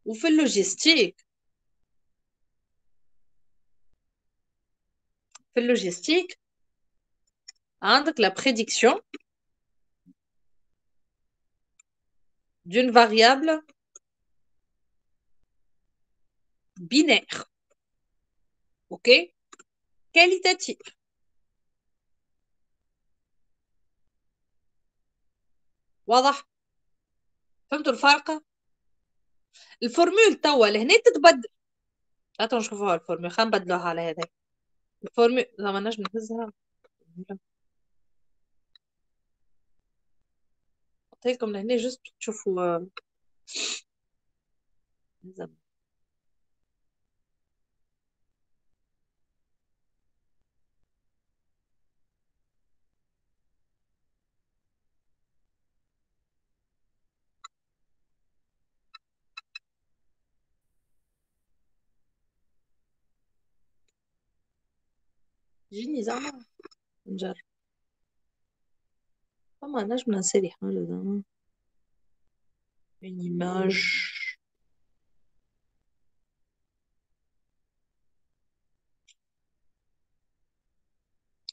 Ou fait logistique. Fait logistique. عندك la prédiction d'une variable binaire. OK? Qualitative. واضح؟ فهمتوا الفرق؟ الفورمول توا لهنا تتبدل. لا نشوفوها الفورمول، خلينا نبدلوها على هذا. الفورمول ما نجم نهزها. قلت لكم لهنا جست تشوفوا جيني زعما نجرب. فما نجم نسالي حاجة زعما une image.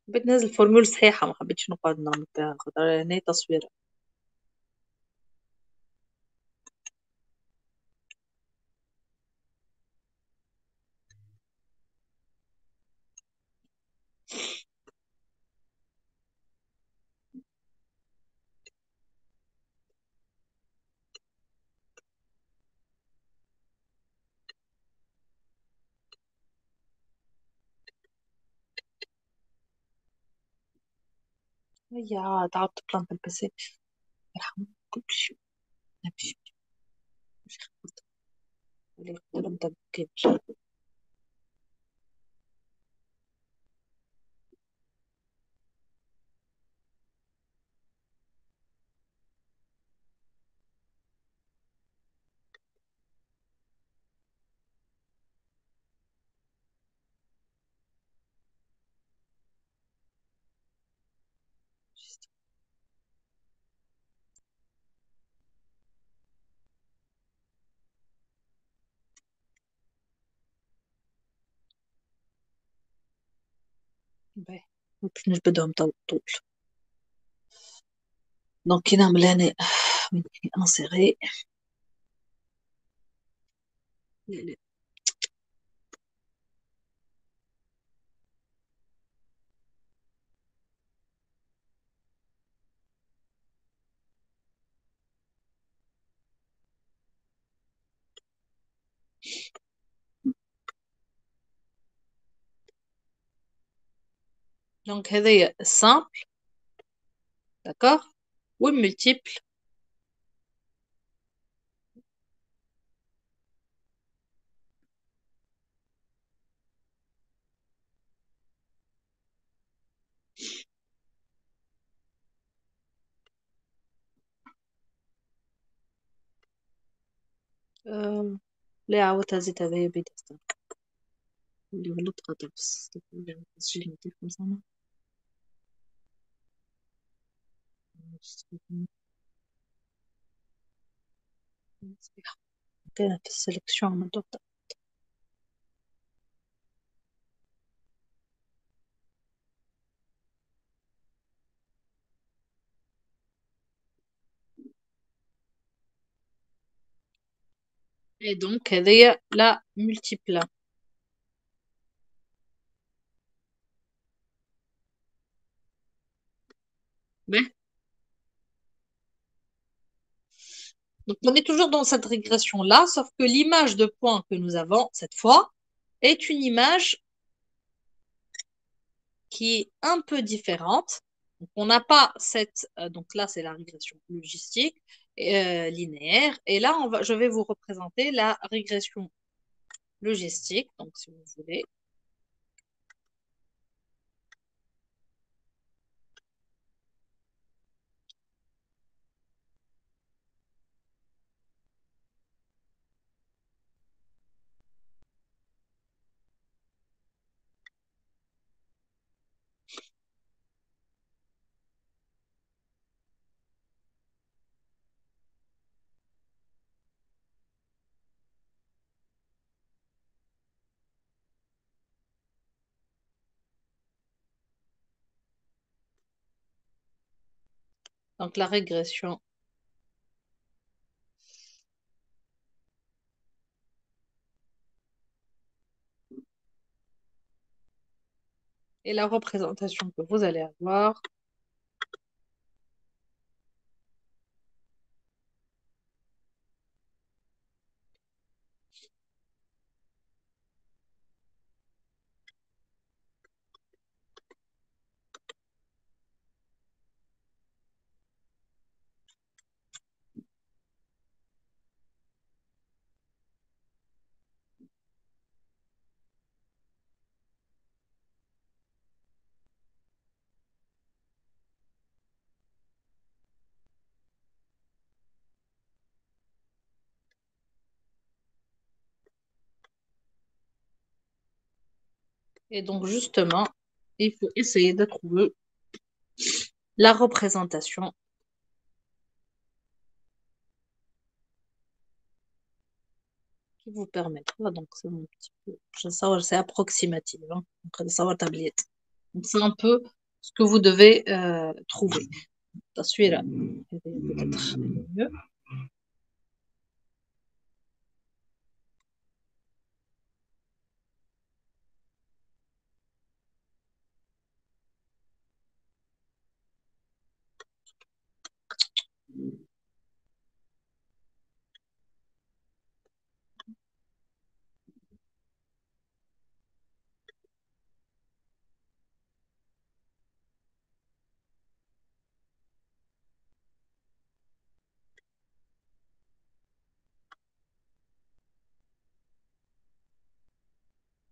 حبيت ننزل فورمول صحيحة، ما حبيتش نقعد نعمل فيها خاطر هنا تصوير. يا تعبت بلانت البسي يرحم كل شيء. نمشي مش خبط ولا قدام تبكي. باهي باش نجبدهم طول. دونك كي نعمل هنا انسيغي. لا لا دونك هذايا السامبل داكوغ والملتيبل. لا عاودتها زيت هذايا بيت اللي غلطت خاطر بس تسجيل التليفون زعما. كانت في السلكسيون من دوت. Et donc هذايا لا ملتيبلا. Donc on est toujours dans cette régression-là, sauf que l'image de point que nous avons cette fois est une image qui est un peu différente. Donc on n'a pas cette... donc là, c'est la régression logistique linéaire. Et là, je vais vous représenter la régression logistique. Donc si vous voulez. Donc la régression et la représentation que vous allez avoir. Et donc, justement, il faut essayer de trouver la représentation qui vous permettra. Donc, c'est un petit peu, je sais, c'est approximatif. Hein, donc, ça va tablette. Donc, c'est un peu ce que vous devez trouver. Celui-là, peut-être mieux.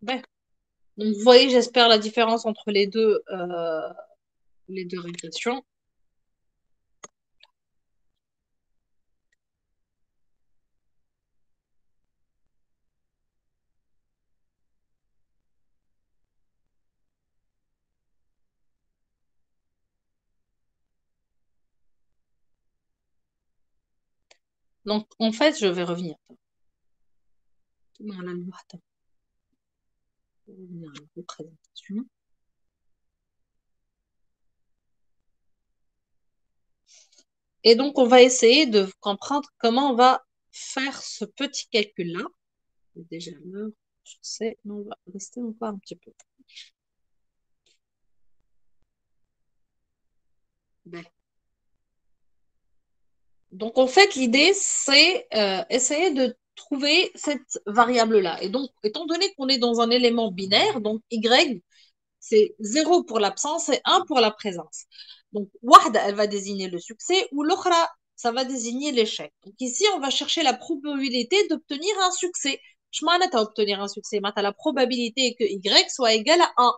Ben, donc, vous voyez, j'espère la différence entre les deux régressions. Donc, en fait, je vais revenir. Revenir à la représentation. Et donc, on va essayer de comprendre comment on va faire ce petit calcul-là. Déjà l'heure, je sais, mais on va rester encore un petit peu. Ben. Donc, en fait, l'idée, c'est essayer de trouver cette variable-là. Et donc, étant donné qu'on est dans un élément binaire, donc Y, c'est 0 pour l'absence et 1 pour la présence. Donc, wahda, elle va désigner le succès ou l'autre, ça va désigner l'échec. Donc, ici, on va chercher la probabilité d'obtenir un succès. Je m'en à obtenir un succès. La probabilité que Y soit égal à 1.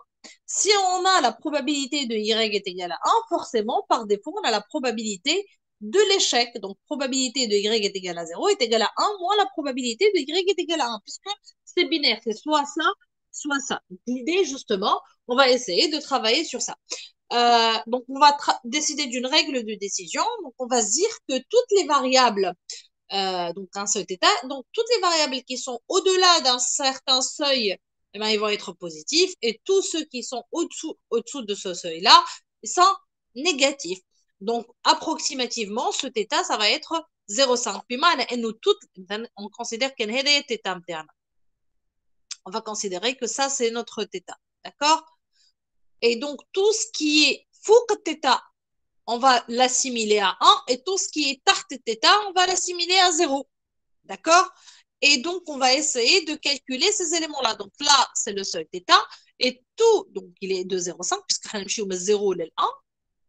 Si on a la probabilité de Y est égale à 1, forcément, par défaut, on a la probabilité de l'échec. Donc, probabilité de Y est égale à 0 est égale à 1 moins la probabilité de Y est égale à 1, puisque c'est binaire, c'est soit ça, soit ça. L'idée, justement, on va essayer de travailler sur ça. Donc, on va décider d'une règle de décision. Donc, on va se dire que toutes les variables, donc un seuil θ, donc toutes les variables qui sont au-delà d'un certain seuil, eh ben, ils vont être positifs. Et tous ceux qui sont au-dessous de ce seuil-là, ils sont négatifs. Donc, approximativement, ce θ, ça va être 0,5. Puis, nous toutes, on considère qu'il y a des θ internes. On va considérer que ça, c'est notre θ. D'accord? Et donc, tout ce qui est fouq θ, on va l'assimiler à 1. Et tout ce qui est tarte θ, on va l'assimiler à 0. D'accord? Et donc, on va essayer de calculer ces éléments-là. Donc là, c'est le seuil θ. Et tout, donc il est de 0,5, puisque on met 0 le 1.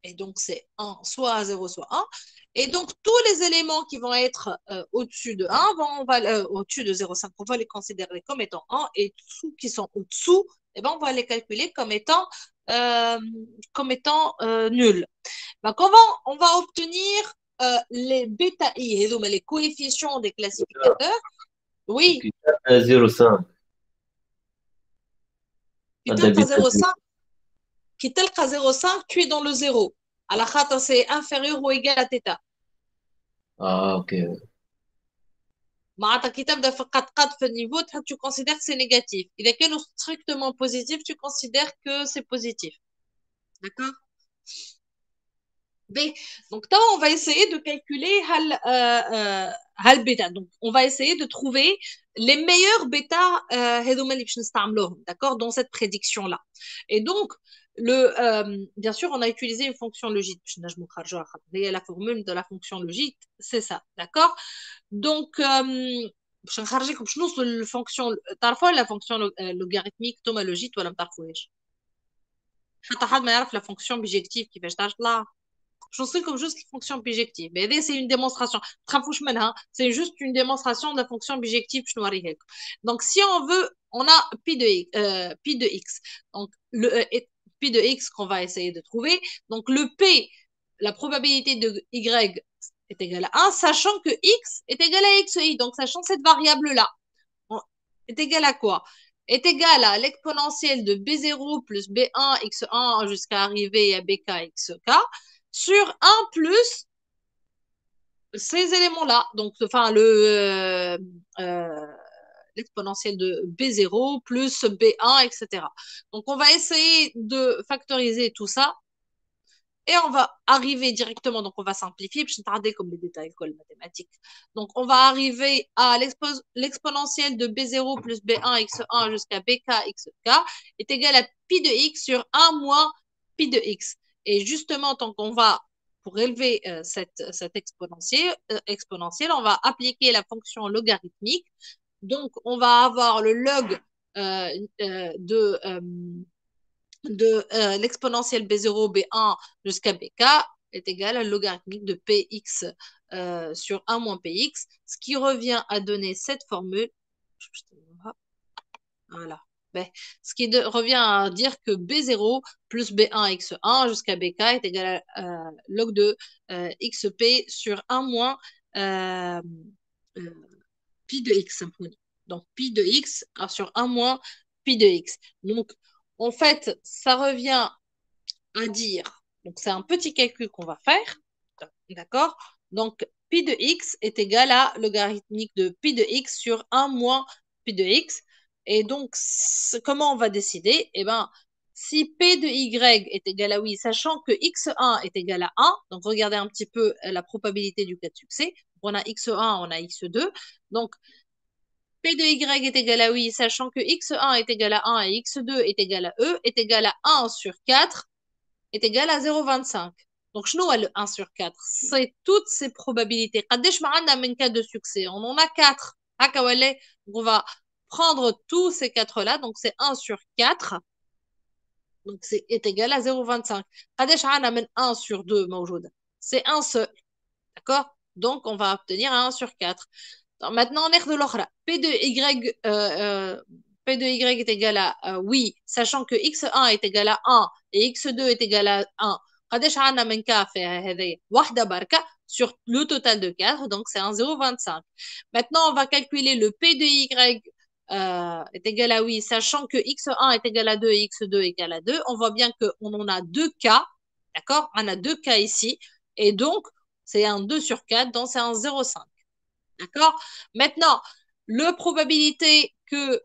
Et donc, c'est 1, soit à 0, soit 1. Et donc, tous les éléments qui vont être au-dessus de 1, au-dessus de 0,5, on va les considérer comme étant 1. Et ceux qui sont au-dessous, eh ben, on va les calculer comme étant nuls. Donc, on va obtenir les bêta i, les coefficients des classificateurs. Oui, qui est 0,5. qui تلقى 0,5, qui تلقى 0,5, tu es dans le 0. À la khata, c'est inférieur ou égal à θ. Ah, ok. معناتها كي تبدا في قد في النيفو tu considères que c'est négatif. إذا كانوا strictement positif, tu considères que c'est positif. D'accord? B. Donc, là, on va essayer de calculer hal bêta. Donc, on va essayer de trouver les meilleurs bêta d'accord, dans cette prédiction-là. Et donc, bien sûr, on a utilisé une fonction logique. La formule de la fonction logique, c'est ça, d'accord? Donc, باش نخرجكم باش نوصلوا للفونكسيون تعرفوا la fonction logarithmique tomologique ولا ما تعرفوهاش حتى حد ما يعرف la fonction bijective كيفاش تطلع je sais comme juste la fonction bijective. Mais c'est une démonstration. C'est juste une démonstration de la fonction bijective. Donc, si on veut, on a pi de x. Donc, pi de x qu'on va essayer de trouver. Donc, le p, la probabilité de y est égale à 1, sachant que x est égal à xi. Donc, sachant cette variable-là, est égal à quoi? est égal à l'exponentielle de B0 plus B1 x1 jusqu'à arriver à BK xk sur 1 plus ces éléments-là. Donc, enfin, l'exponentielle de B0 plus B1, etc. Donc, on va essayer de factoriser tout ça et on va arriver directement, donc on va simplifier, puis je vais tarder comme les détails école mathématiques. Donc, on va arriver à l'exponentielle de B0 plus B1 x1 jusqu'à BK xk est égal à pi de x sur 1 moins pi de x. Et justement, tant qu'on va, pour élever cette exponentielle, on va appliquer la fonction logarithmique. Donc, on va avoir le log de l'exponentielle B0, B1 jusqu'à BK est égal à logarithmique de Px sur 1 moins Px, ce qui revient à donner cette formule. Voilà. Ce qui revient à dire que B0 plus B1 x1 jusqu'à BK est égal à log de xp sur 1 moins pi de x. Donc, pi de x sur 1 moins pi de x. Donc, en fait, ça revient à dire, donc c'est un petit calcul qu'on va faire, d'accord? Donc, pi de x est égal à logarithmique de pi de x sur 1 moins pi de x. Et donc, comment on va décider? Eh bien, si p de y est égal à oui, sachant que x1 est égal à 1, donc regardez un petit peu la probabilité du cas de succès. On a x1, on a x2. Donc, P de y est égal à oui, sachant que x1 est égal à 1 et x2 est égal à e, est égal à 1 sur 4, est égal à 0,25. Donc, je nous le 1 sur 4. C'est toutes ces probabilités. قديش معنا من cas de succès? On en a 4. On va prendre tous ces 4-là. Donc, c'est 1 sur 4. Donc, est égal à 0,25. قديش معنا من 1 sur 2 موجود? C'est un seul. D'accord? Donc, on va obtenir 1 sur 4. Maintenant, on est de l'autre. P de y est égal à oui, sachant que x1 est égal à 1 et x2 est égal à 1. قديش عندنا من كا في هذه واحدة بركة sur le total de 4, donc c'est un 0,25. Maintenant, on va calculer le P de y est égal à oui, sachant que x1 est égal à 2 et x2 est égal à 2. On voit bien qu'on en a deux cas, d'accord? On a deux cas ici, et donc c'est un 2 sur 4, donc c'est un 0,5. D'accord? Maintenant, la probabilité que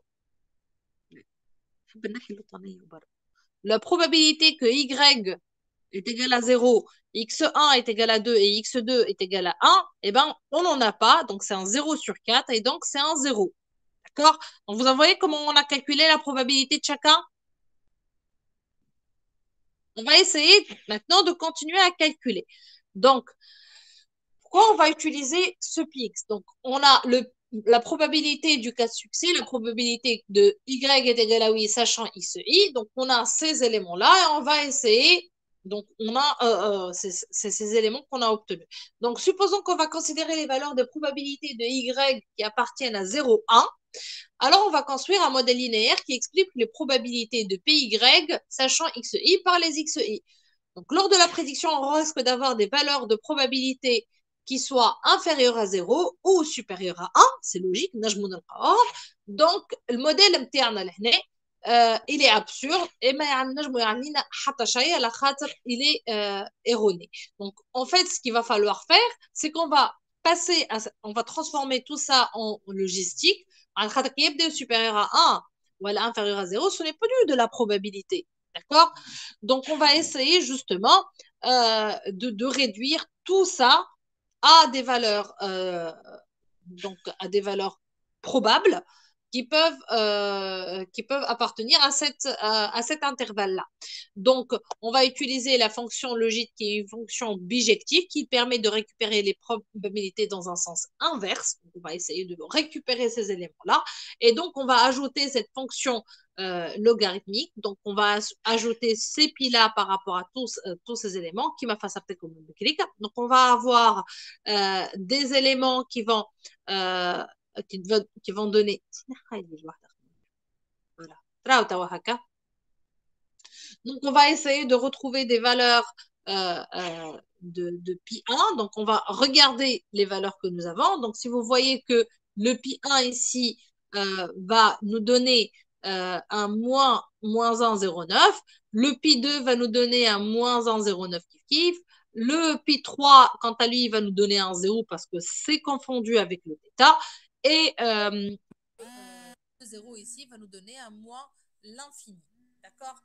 y est égal à 0, x1 est égal à 2 et x2 est égal à 1, eh ben, on n'en a pas, donc c'est un 0 sur 4 et donc c'est un 0. D'accord? Donc vous voyez comment on a calculé la probabilité de chacun? On va essayer maintenant de continuer à calculer. Donc, pourquoi on va utiliser ce px? Donc, on a la probabilité du cas de succès, la probabilité de y est égal à oui, sachant xi. Donc, on a ces éléments-là et on va essayer. Donc, on a ces éléments qu'on a obtenus. Donc, supposons qu'on va considérer les valeurs de probabilité de y qui appartiennent à 0, 1. Alors, on va construire un modèle linéaire qui explique les probabilités de py, sachant xi par les xi. Donc, lors de la prédiction, on risque d'avoir des valeurs de probabilité qui soient inférieures à 0 ou supérieures à 1. C'est logique. Donc, le modèle il est absurde et il est erroné. Donc, en fait, ce qu'il va falloir faire, c'est qu'on va on va transformer tout ça en logistique. Supérieur à 1 ou inférieur à 0, ce n'est plus de la probabilité. D'accord? Donc, on va essayer justement de réduire tout ça à des valeurs, donc à des valeurs probables qui peuvent appartenir à cet intervalle-là. Donc, on va utiliser la fonction logique qui est une fonction bijective qui permet de récupérer les probabilités dans un sens inverse. Donc, on va essayer de récupérer ces éléments-là. Et donc, on va ajouter cette fonction logarithmique. Donc, on va ajouter ces pi-là par rapport à tous ces éléments qui m'a fait s'appeler comme un clic. Donc, on va avoir des éléments qui vont donner. Voilà. Donc, on va essayer de retrouver des valeurs de pi1. Donc, on va regarder les valeurs que nous avons. Donc, si vous voyez que le pi1 ici va nous donner un moins 1,09. Le pi 2 va nous donner un moins 1,09 kif kif. Le pi 3, quant à lui, il va nous donner un 0 parce que c'est confondu avec le θ. Et le 0 ici va nous donner un moins l'infini. D'accord.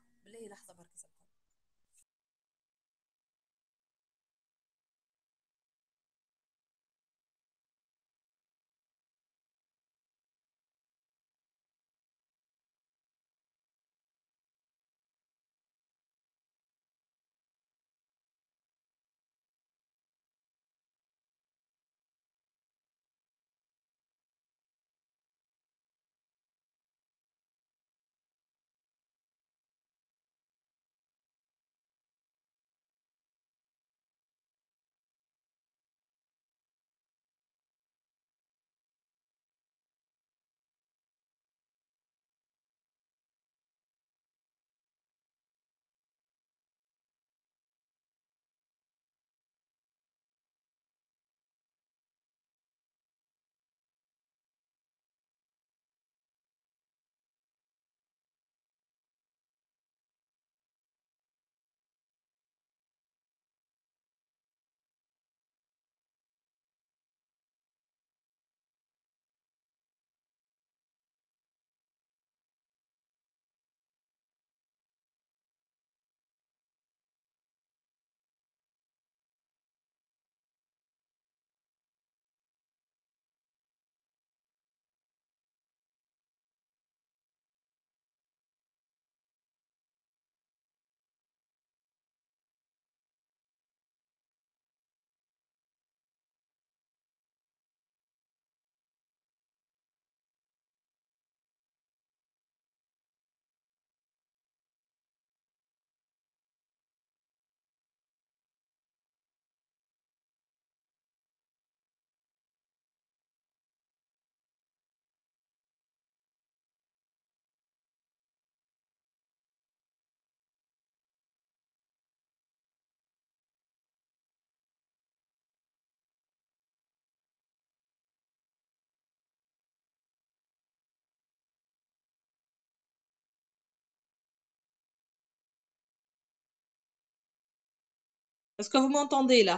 Est-ce que vous m'entendez là?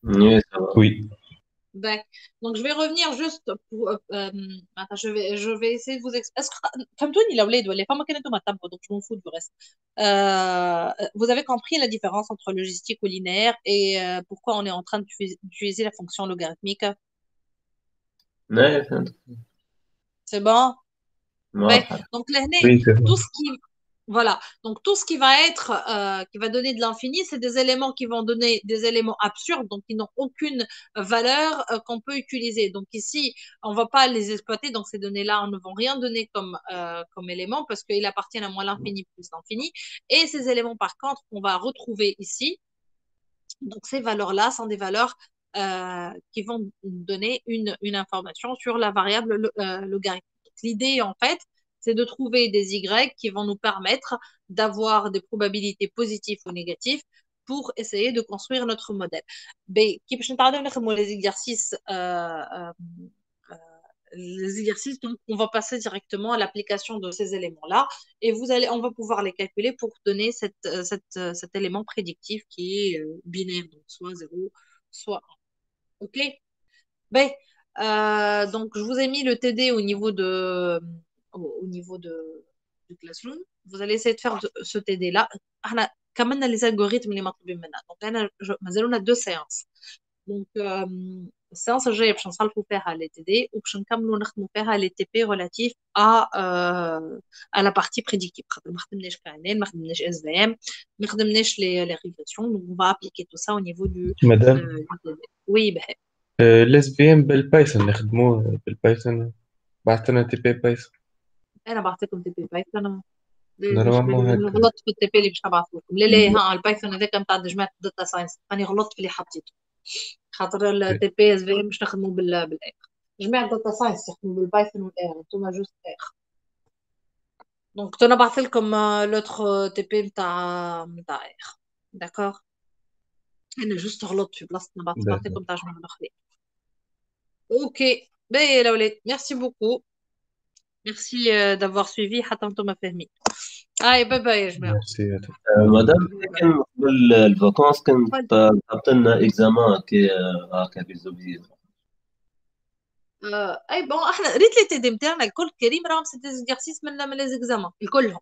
Oui, ça va. Oui. Ben, donc je vais revenir juste pour attends, je vais essayer de vous expliquer. فهمتوني الاولاد ولا فما كان انتم تتبعوا donc je m'en fous du reste. Vous avez compris la différence entre logistique ou linéaire et pourquoi on est en train d'utiliser la fonction logarithmique? لا فهمت. C'est bon? Ben, واضحة. donc là, Oui, c'est tout bon. ce qui voilà, donc tout ce qui va être qui va donner de l'infini, c'est des éléments qui vont donner des éléments absurdes, donc qui n'ont aucune valeur qu'on peut utiliser. Donc ici, on va pas les exploiter, donc ces données-là ne vont rien donner comme éléments parce qu'ils appartiennent à moins l'infini plus l'infini. Et ces éléments, par contre, on va retrouver ici. Donc ces valeurs-là sont des valeurs qui vont donner une information sur la variable logarithmique. L'idée, en fait, c'est de trouver des y qui vont nous permettre d'avoir des probabilités positives ou négatives pour essayer de construire notre modèle. Mais, كيفاش نتعلموا نخدموا les exercices les exercices, donc on va passer directement à l'application de ces éléments-là et on va pouvoir les calculer pour donner cet élément prédictif qui est binaire, donc soit 0, soit 1. OK? Ben, donc, je vous ai mis le TD au niveau du Classroom. Vous allez essayer de faire ce TD-là. كمان les algorithmes اللي مطلوبين منا. Donc, مازالنا 2 séances. Donc, السيانس الجاية باش نصلحوا فيها les TD وباش نكملوا نخدموا فيها les TP relatifs à la partie prédictive. خاطر ما خدمناش كائنات، ما خدمناش SVM, ما خدمناش les régressions. Donc, on va appliquer tout ça au niveau مدام du TD. Oui, ben, الاس بي ام بالبايثون نخدموه بالبايثون. بعثت لنا تي بي بايثون انا بعطيكم تي بي بايثون. مش نورمالمون هكا. غلطت في التي بي اللي باش نبعث لكم. لا لا، ها البايثون هذاك نتاع جماعه الداتا ساينس راني غلطت في اللي حطيته. خاطر التي بي اس في مش نخدموا بالاخر. جماعه الداتا ساينس يخدموا بالبايثون والاخر، انتم جوست اخر. دونك انا بعث لكم لوتر تي بي نتاع اخر. داكور. انا جوست غلطت في بلاصه بعطيكم تاع جماعه الاخرين. اوكي باهي يا الاولاد، ميرسي بوكو. Merci d'avoir suivi حتى انتم ما فاهمين. باي باي يا جماعة. ميرسي. مادام كان قبل الفاكونس كنت قل. حط لنا اكزامان كي هكا في زوبيز. اي بون احنا ريت لي تي دي نتاعنا الكل كريم راهم سي ديزيرسيس من لي زيكزامان الكلهم.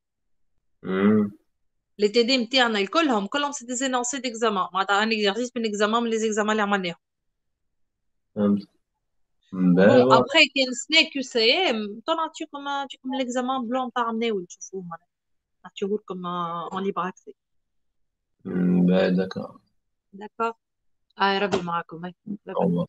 لي تي دي نتاعنا كلهم سي ديزينونسي ديكزامان معناتها ان اكزرسيس من اكزامان من لي زيكزامان اللي عملناهم. فهمت. بون باهي. ابخي كان سنا كو سي نعطيكم ليكزامان بلون تاع مناول تشوفوه نعطيه لكم اون ليبر اكسي. باهي داكا. داكور. ربي معاكم. باي باي. أو